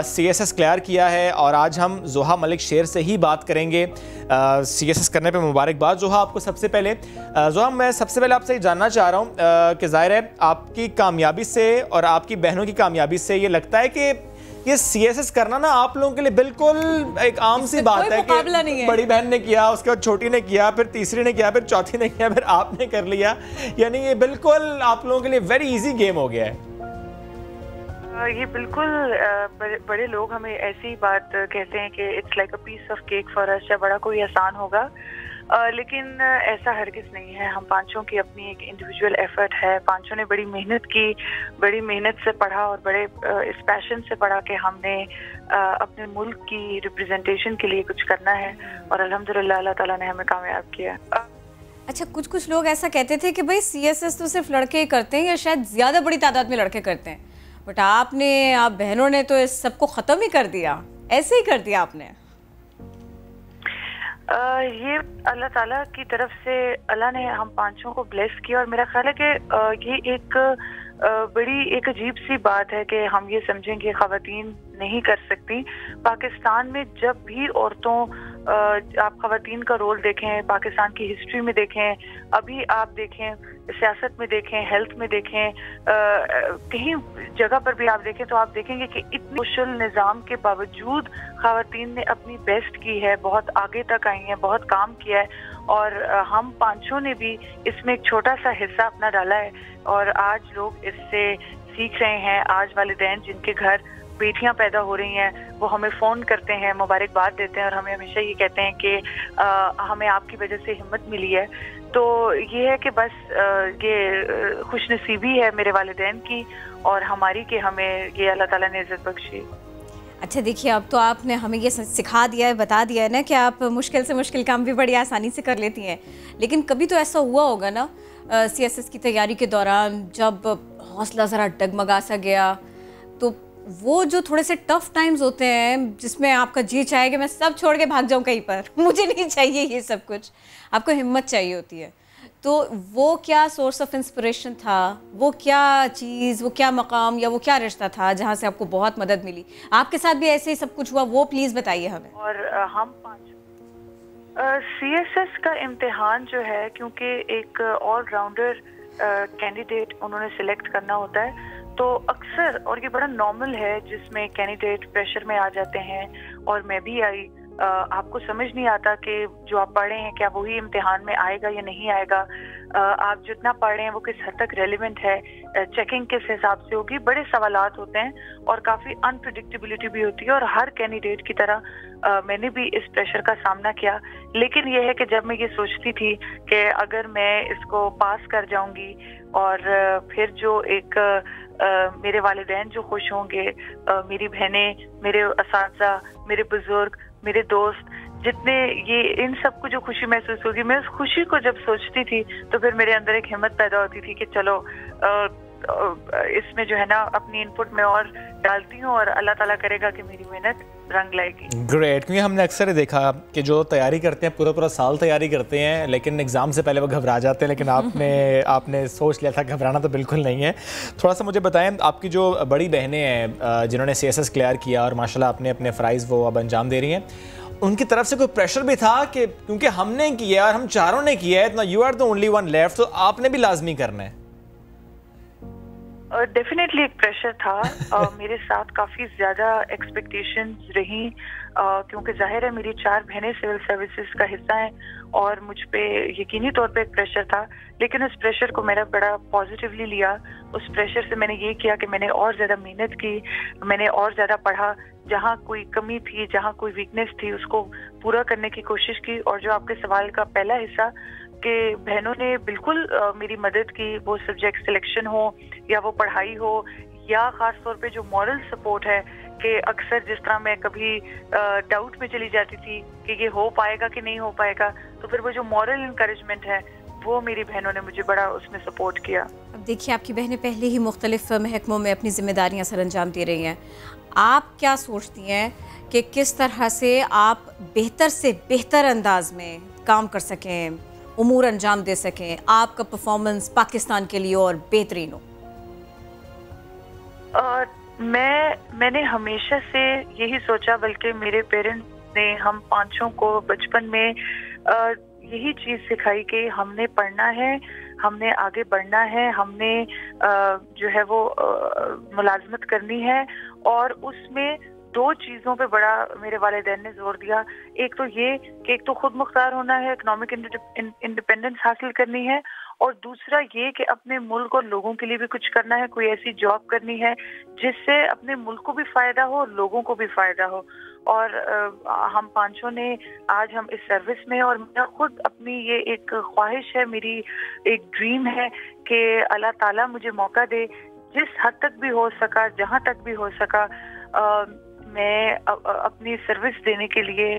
CSS क्लियर किया है। और आज हम जोहा मलिक शेर से ही बात करेंगे। CSS करने पे मुबारकबाद जोहा आपको। सबसे पहले जोहा, मैं सबसे पहले आपसे जानना चाह रहा हूँ कि ज़ाहिर है आपकी कामयाबी से और आपकी बहनों की कामयाबी से ये लगता है कि ये CSS करना ना आप लोगों के लिए बिल्कुल एक आम सी बात है कि बड़ी बहन ने किया, उसके बाद छोटी ने किया, फिर तीसरी ने किया, फिर चौथी ने किया, फिर आपने कर लिया। यानी ये बिल्कुल आप लोगों के लिए वेरी इजी गेम हो गया है। ये बिल्कुल बड़े लोग हमें ऐसी बात कहते हैं कि it's like a piece of cake for us, या बड़ा कोई आसान होगा, लेकिन ऐसा हरगिज़ नहीं है। हम पांचों की अपनी एक इंडिविजुअल एफर्ट है। पांचों ने बड़ी मेहनत की, बड़ी मेहनत से पढ़ा और बड़े इस पैशन से पढ़ा कि हमने अपने मुल्क की रिप्रेजेंटेशन के लिए कुछ करना है और अल्हम्दुलिल्लाह अल्लाह ताला ने हमें कामयाब किया। अच्छा, कुछ लोग ऐसा कहते थे कि भाई CSS तो सिर्फ लड़के करते हैं या शायद ज़्यादा बड़ी तादाद में लड़के करते हैं, बट आप बहनों ने तो इस सबको ख़त्म ही कर दिया, ऐसे ही कर दिया आपने। ये अल्लाह ताला की तरफ से अल्लाह ने हम पांचों को ब्लेस किया और मेरा ख्याल है कि ये एक बड़ी एक अजीब सी बात है कि हम ये समझें कि ख़वातीन नहीं कर सकती। पाकिस्तान में जब भी औरतों, आप ख़वातीन का रोल देखें, पाकिस्तान की हिस्ट्री में देखें, अभी आप देखें, सियासत में देखें, हेल्थ में देखें, कहीं जगह पर भी आप देखें तो आप देखेंगे कि इतने सोशल निज़ाम के बावजूद ख़वातीन ने अपनी बेस्ट की है, बहुत आगे तक आई हैं, बहुत काम किया है और हम पांचों ने भी इसमें एक छोटा सा हिस्सा अपना डाला है और आज लोग इससे सीख रहे हैं। आज वालिदैन जिनके घर बेटियां पैदा हो रही हैं वो हमें फ़ोन करते हैं, मुबारकबाद देते हैं और हमें हमेशा ये कहते हैं कि हमें आपकी वजह से हिम्मत मिली है। तो ये है कि बस ये खुशनसीबी है मेरे वालिदैन की और हमारी कि हमें ये अल्लाह ताला ने इज़्ज़त बख्शी। अच्छा देखिए, अब तो आपने हमें ये सिखा दिया है, बता दिया है ना कि आप मुश्किल से मुश्किल काम भी बड़ी आसानी से कर लेती हैं, लेकिन कभी तो ऐसा हुआ होगा ना CSS की तैयारी के दौरान जब हौसला ज़रा डगमगा सा गया, तो वो जो थोड़े से टफ टाइम्स होते हैं जिसमें आपका जी चाहे कि मैं सब छोड़ के भाग जाऊं कहीं पर, मुझे नहीं चाहिए ये सब कुछ, आपको हिम्मत चाहिए होती है, तो वो क्या सोर्स ऑफ इंस्पिरेशन था, वो क्या चीज़, वो क्या मकाम या वो क्या रिश्ता था जहाँ से आपको बहुत मदद मिली? आपके साथ भी ऐसे ही सब कुछ हुआ, वो प्लीज़ बताइए हमें। और हम CSS का इम्तिहान जो है, क्योंकि एक ऑलराउंडर कैंडिडेट उन्होंने सिलेक्ट करना होता है, तो अक्सर, और ये बड़ा नॉर्मल है जिसमें कैंडिडेट प्रेशर में आ जाते हैं और मैं भी आई, आपको समझ नहीं आता कि जो आप पढ़ रहे हैं क्या वही इम्तिहान में आएगा या नहीं आएगा, आप जितना पढ़ रहे हैं वो किस हद तक रेलिवेंट है, चेकिंग किस हिसाब से होगी, बड़े सवालात होते हैं और काफ़ी अनप्रिडिक्टेबिलिटी भी होती है और हर कैंडिडेट की तरह मैंने भी इस प्रेशर का सामना किया। लेकिन यह है कि जब मैं ये सोचती थी कि अगर मैं इसको पास कर जाऊंगी और फिर जो एक मेरे वालिदैन जो खुश होंगे, मेरी बहनें, मेरे असातिज़ा, मेरे बुजुर्ग, मेरे दोस्त, जितने ये इन सब को जो खुशी महसूस होगी, मैं उस खुशी को जब सोचती थी तो फिर मेरे अंदर एक हिम्मत पैदा होती थी कि चलो इसमें जो है ना अपनी इनपुट में और डालती हूँ और अल्लाह ताला करेगा कि मेरी मेहनत रंग लाएगी। ग्रेट, क्योंकि हमने अक्सर देखा कि जो तैयारी करते हैं पूरा साल तैयारी करते हैं लेकिन एग्ज़ाम से पहले वो घबरा जाते हैं, लेकिन आपने सोच लिया था, घबराना तो बिल्कुल नहीं है। थोड़ा सा मुझे बताएं, आपकी जो बड़ी बहनें हैं जिन्होंने CSS क्लियर किया और माशाल्लाह आपने अपने फ़राइज़ वो अब अंजाम दे रही हैं, उनकी तरफ से कोई प्रेशर भी था कि क्योंकि हमने किया और हम चारों ने किया है, तो you are the only one left, तो आपने भी लाजमी करना है? डेफिनेटली एक प्रेशर था। मेरे साथ काफ़ी ज़्यादा एक्सपेक्टेशंस रही, क्योंकि जाहिर है मेरी 4 बहनें सिविल सर्विसेज का हिस्सा हैं और मुझ पे यकीनी तौर पे एक प्रेशर था, लेकिन उस प्रेशर को मैंने बड़ा पॉजिटिवली लिया। उस प्रेशर से मैंने ये किया कि मैंने और ज़्यादा मेहनत की, मैंने और ज़्यादा पढ़ा, जहाँ कोई कमी थी, जहाँ कोई वीकनेस थी उसको पूरा करने की कोशिश की। और जो आपके सवाल का पहला हिस्सा कि बहनों ने बिल्कुल मेरी मदद की, वो सब्जेक्ट सिलेक्शन हो या वो पढ़ाई हो, या ख़ास तौर पे जो मॉरल सपोर्ट है कि अक्सर जिस तरह मैं कभी डाउट में चली जाती थी कि ये हो पाएगा कि नहीं हो पाएगा, तो फिर वो जो मॉरल इनकरेजमेंट है वो मेरी बहनों ने मुझे बड़ा उसमें सपोर्ट किया। अब देखिए, आपकी बहनें पहले ही मुख्तलिफ महकमों में अपनी जिम्मेदारियां सर अंजाम दे रही हैं। आप क्या सोचती हैं कि किस तरह से आप बेहतर से बेहतर अंदाज में काम कर सकें, उमूर अंजाम दे सकें, आपका परफॉर्मेंस पाकिस्तान के लिए और बेहतरीन हो? मैंने हमेशा से यही सोचा, बल्कि मेरे पेरेंट्स ने हम पांचों को बचपन में यही चीज़ सिखाई कि हमने पढ़ना है, हमने आगे बढ़ना है, हमने जो है वो मुलाजमत करनी है। और उसमें दो चीज़ों पे बड़ा मेरे वालिदैन ने जोर दिया। एक तो ये कि एक तो खुद मुख्तार होना है, इकोनॉमिक इंडिपेंडेंस हासिल करनी है, और दूसरा ये कि अपने मुल्क और लोगों के लिए भी कुछ करना है, कोई ऐसी जॉब करनी है जिससे अपने मुल्क को भी फ़ायदा हो और लोगों को भी फ़ायदा हो। और हम पांचों ने आज हम इस सर्विस में, और मेरा खुद अपनी ये एक ख्वाहिश है, मेरी एक ड्रीम है कि अल्लाह ताला मुझे मौका दे, जिस हद तक भी हो सका, जहाँ तक भी हो सका, मैं अपनी सर्विस देने के लिए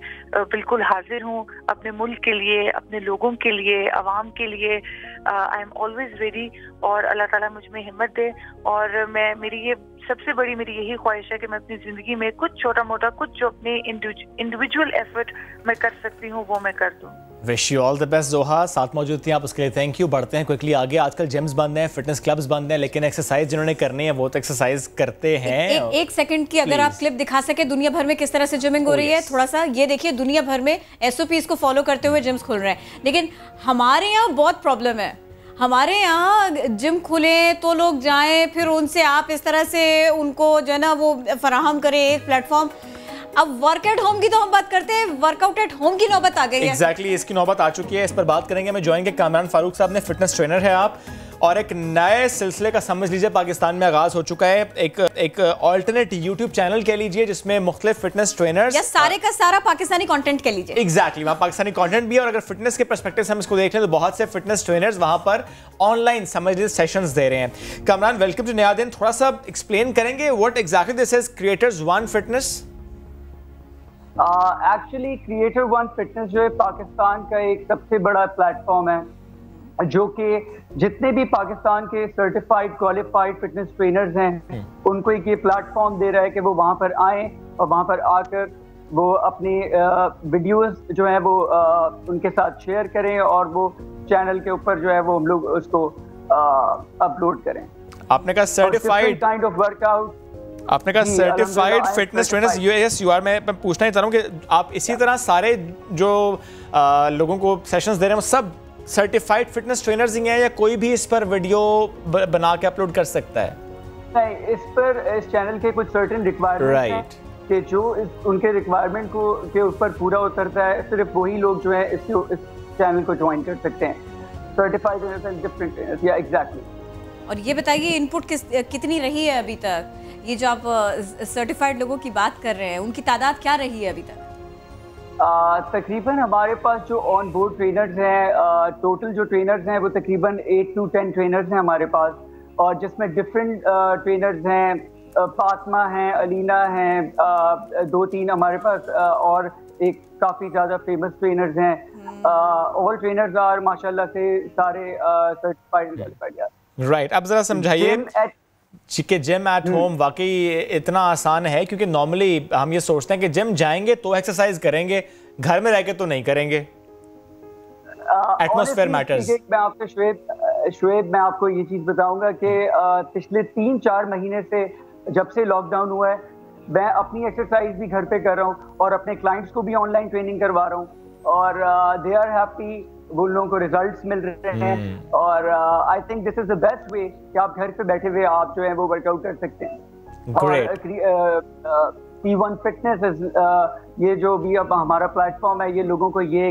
बिल्कुल हाजिर हूँ, अपने मुल्क के लिए, अपने लोगों के लिए, आवाम के लिए। आई एम ऑलवेज रेडी, और अल्लाह ताला मुझ में हिम्मत दे। और मेरी ये सबसे बड़ी मेरी यही ख्वाहिश है कि मैं अपनी ज़िंदगी में कुछ छोटा मोटा, कुछ जो अपने इंडिविजुअल एफर्ट मैं कर सकती हूँ वो मैं कर दूँ। Wish you all the best जोहा, साथ मौजूद थी आप, उसके लिए थैंक यू। बढ़ते हैं क्विकली आगे। आजकल जिम्स बंद हैं, फिटनेस क्लब्स बंद हैं, लेकिन एक्सरसाइज जिन्होंने करनी है वो तो एक्सरसाइज करते हैं। एक सेकंड की अगर आप क्लिप दिखा सके दुनिया भर में किस तरह से जिमिंग हो रही है, थोड़ा सा ये देखिए। दुनिया भर में SOPs को फॉलो करते हुए जिम्स खुल रहे हैं, लेकिन हमारे यहाँ बहुत प्रॉब्लम है। हमारे यहाँ जिम खुले तो लोग जाएं, फिर उनसे आप इस तरह से उनको जो है ना वो फराहम करें एक प्लेटफॉर्म। अब वर्क एट होम की तो हम बात करते हैं, वर्कआउट एट होम की नौबत आ गई है। एग्जैक्टली इसकी नौबत आ चुकी है, इस पर बात करेंगे। मैं ज्वाइन के कामरान फारूक साहब ने, फिटनेस ट्रेनर है आप, और एक नए सिलसिले का समझ लीजिए पाकिस्तान में आगाज हो चुका है, एक ऑल्टरनेट यूट्यूब चैनल कह लीजिए जिसमें मुख्तलिफ फिटनेस ट्रेनर्स, या सारे का सारा पाकिस्तानी कंटेंट कह लीजिए। एग्जैक्टली वहाँ पाकिस्तानी कंटेंट भी है, और अगर फिटनेस के पर्सपेक्टिव से हम इसको देख लें तो बहुत से फिटनेस ट्रेनर्स वहाँ पर ऑनलाइन समझ लीजिए सेशंस दे रहे हैं। कामरान, वेलकम टू नया दिन। थोड़ा सा एक्सप्लेन करेंगे what exactly this is creators one fitness? Actually creator one fitness जो है पाकिस्तान का एक सबसे बड़ा प्लेटफॉर्म है, जो कि जितने भी पाकिस्तान के सर्टिफाइड क्वालिफाइड फिटनेस ट्रेनर्स हैं उनको एक ये प्लेटफॉर्म दे रहा है कि वो वहाँ पर आएँ और वहाँ पर आकर वो अपनी वीडियोस जो है वो उनके साथ शेयर करें, और वो चैनल के ऊपर जो है वो हम लोग उसको अपलोड करें। आपने कहा सर्टिफाइड काइंड ऑफ वर्कआउट, आपने कहा certified fitness trainers US you are. मैं पूछना ही चाह रहा हूँ कि आप इसी तरह सारे जो लोगों को सेशंस दे रहे हैं वो सब सर्टिफाइड फिटनेस ट्रेनर्स ही हैं, या कोई भी इस पर वीडियो बना के अपलोड कर सकता है? नहीं, इस पर इस चैनल के कुछ सर्टेन रिक्वायरमेंट हैं कि जो उनके रिक्वायरमेंट को के ऊपर पूरा उतरता है, सिर्फ वही लोग जो है इस चैनल को ज्वाइन कर सकते हैं। सर्टिफाइड ट्रेनर्स, डिफरेंट ट्रेनर्स, या एग्जैक्टली। और ये बताइए इनपुट कितनी रही है अभी तक? ये जो आप सर्टिफाइड लोगों की बात कर रहे हैं उनकी तादाद क्या रही है अभी तक? तकरीबन हमारे पास जो ऑन बोर्ड ट्रेनर्स हैं, टोटल जो ट्रेनर्स हैं वो तकरीबन 8 to 10 ट्रेनर्स हैं हमारे पास, और जिसमें डिफरेंट ट्रेनर्स हैं, फातिमा हैं, अलीना हैं, 2-3 हमारे पास, और एक काफ़ी ज़्यादा फेमस ट्रेनर्स हैं। ऑल ट्रेनर्स आर माशाल्लाह से सारे सर्टिफाइड। राइट, अब ज़रा समझाइए कि जिम एट होम वाकई इतना आसान है, क्योंकि नॉर्मली हम ये सोचते हैं कि जिम जाएंगे तो एक्सरसाइज करेंगे, घर में रह के तो नहीं करेंगे। Atmosphere matters. मैं आपको शुएब मैं आपको ये चीज़ बताऊंगा कि पिछले 3-4 महीने से जब से लॉकडाउन हुआ है, मैं अपनी एक्सरसाइज भी घर पे कर रहा हूँ और अपने क्लाइंट्स को भी ऑनलाइन ट्रेनिंग करवा रहा हूँ, और दे आर हैप्पी, वो लोगों को रिजल्ट्स मिल रहे हैं। और I think this is the best way कि आप घर पे बैठे हुए आप जो है वो वर्कआउट कर सकते हैं। और P1 फिटनेस ये जो भी अब हमारा प्लेटफॉर्म है, ये लोगों को ये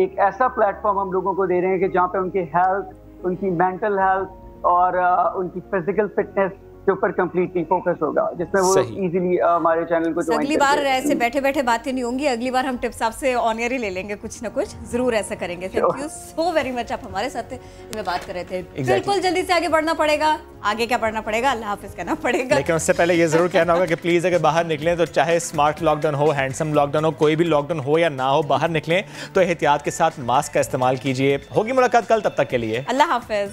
एक ऐसा प्लेटफॉर्म हम लोगों को दे रहे हैं कि जहाँ पे उनकी हेल्थ, उनकी मेंटल हेल्थ और उनकी फिजिकल फिटनेस इसके ऊपर कंप्लीटली फोकस होगा, जिसमें वो इजीली हमारे चैनल को अगली बार ऐसे बैठे बैठे बातें नहीं होंगी, अगली बार हम टिप्स आपसे ऑन एयर ही ले लेंगे, कुछ ना कुछ जरूर ऐसा करेंगे। Thank you so very much, आप हमारे साथ में बात कर रहे थे। बिल्कुल जल्दी से आगे बढ़ना पड़ेगा। आगे क्या बढ़ना पड़ेगा? अल्लाह हाफिज कहना पड़ेगा। लेकिन उससे पहले ये जरूर कहना होगा कि प्लीज अगर बाहर निकलें तो चाहे स्मार्ट लॉकडाउन हो, हैंडसम लॉकडाउन हो, कोई भी लॉकडाउन हो या ना हो, बाहर निकलें तो एहतियात के साथ मास्क का इस्तेमाल कीजिए। होगी मुलाकात कल, तब तक के लिए अल्लाह हाफिज।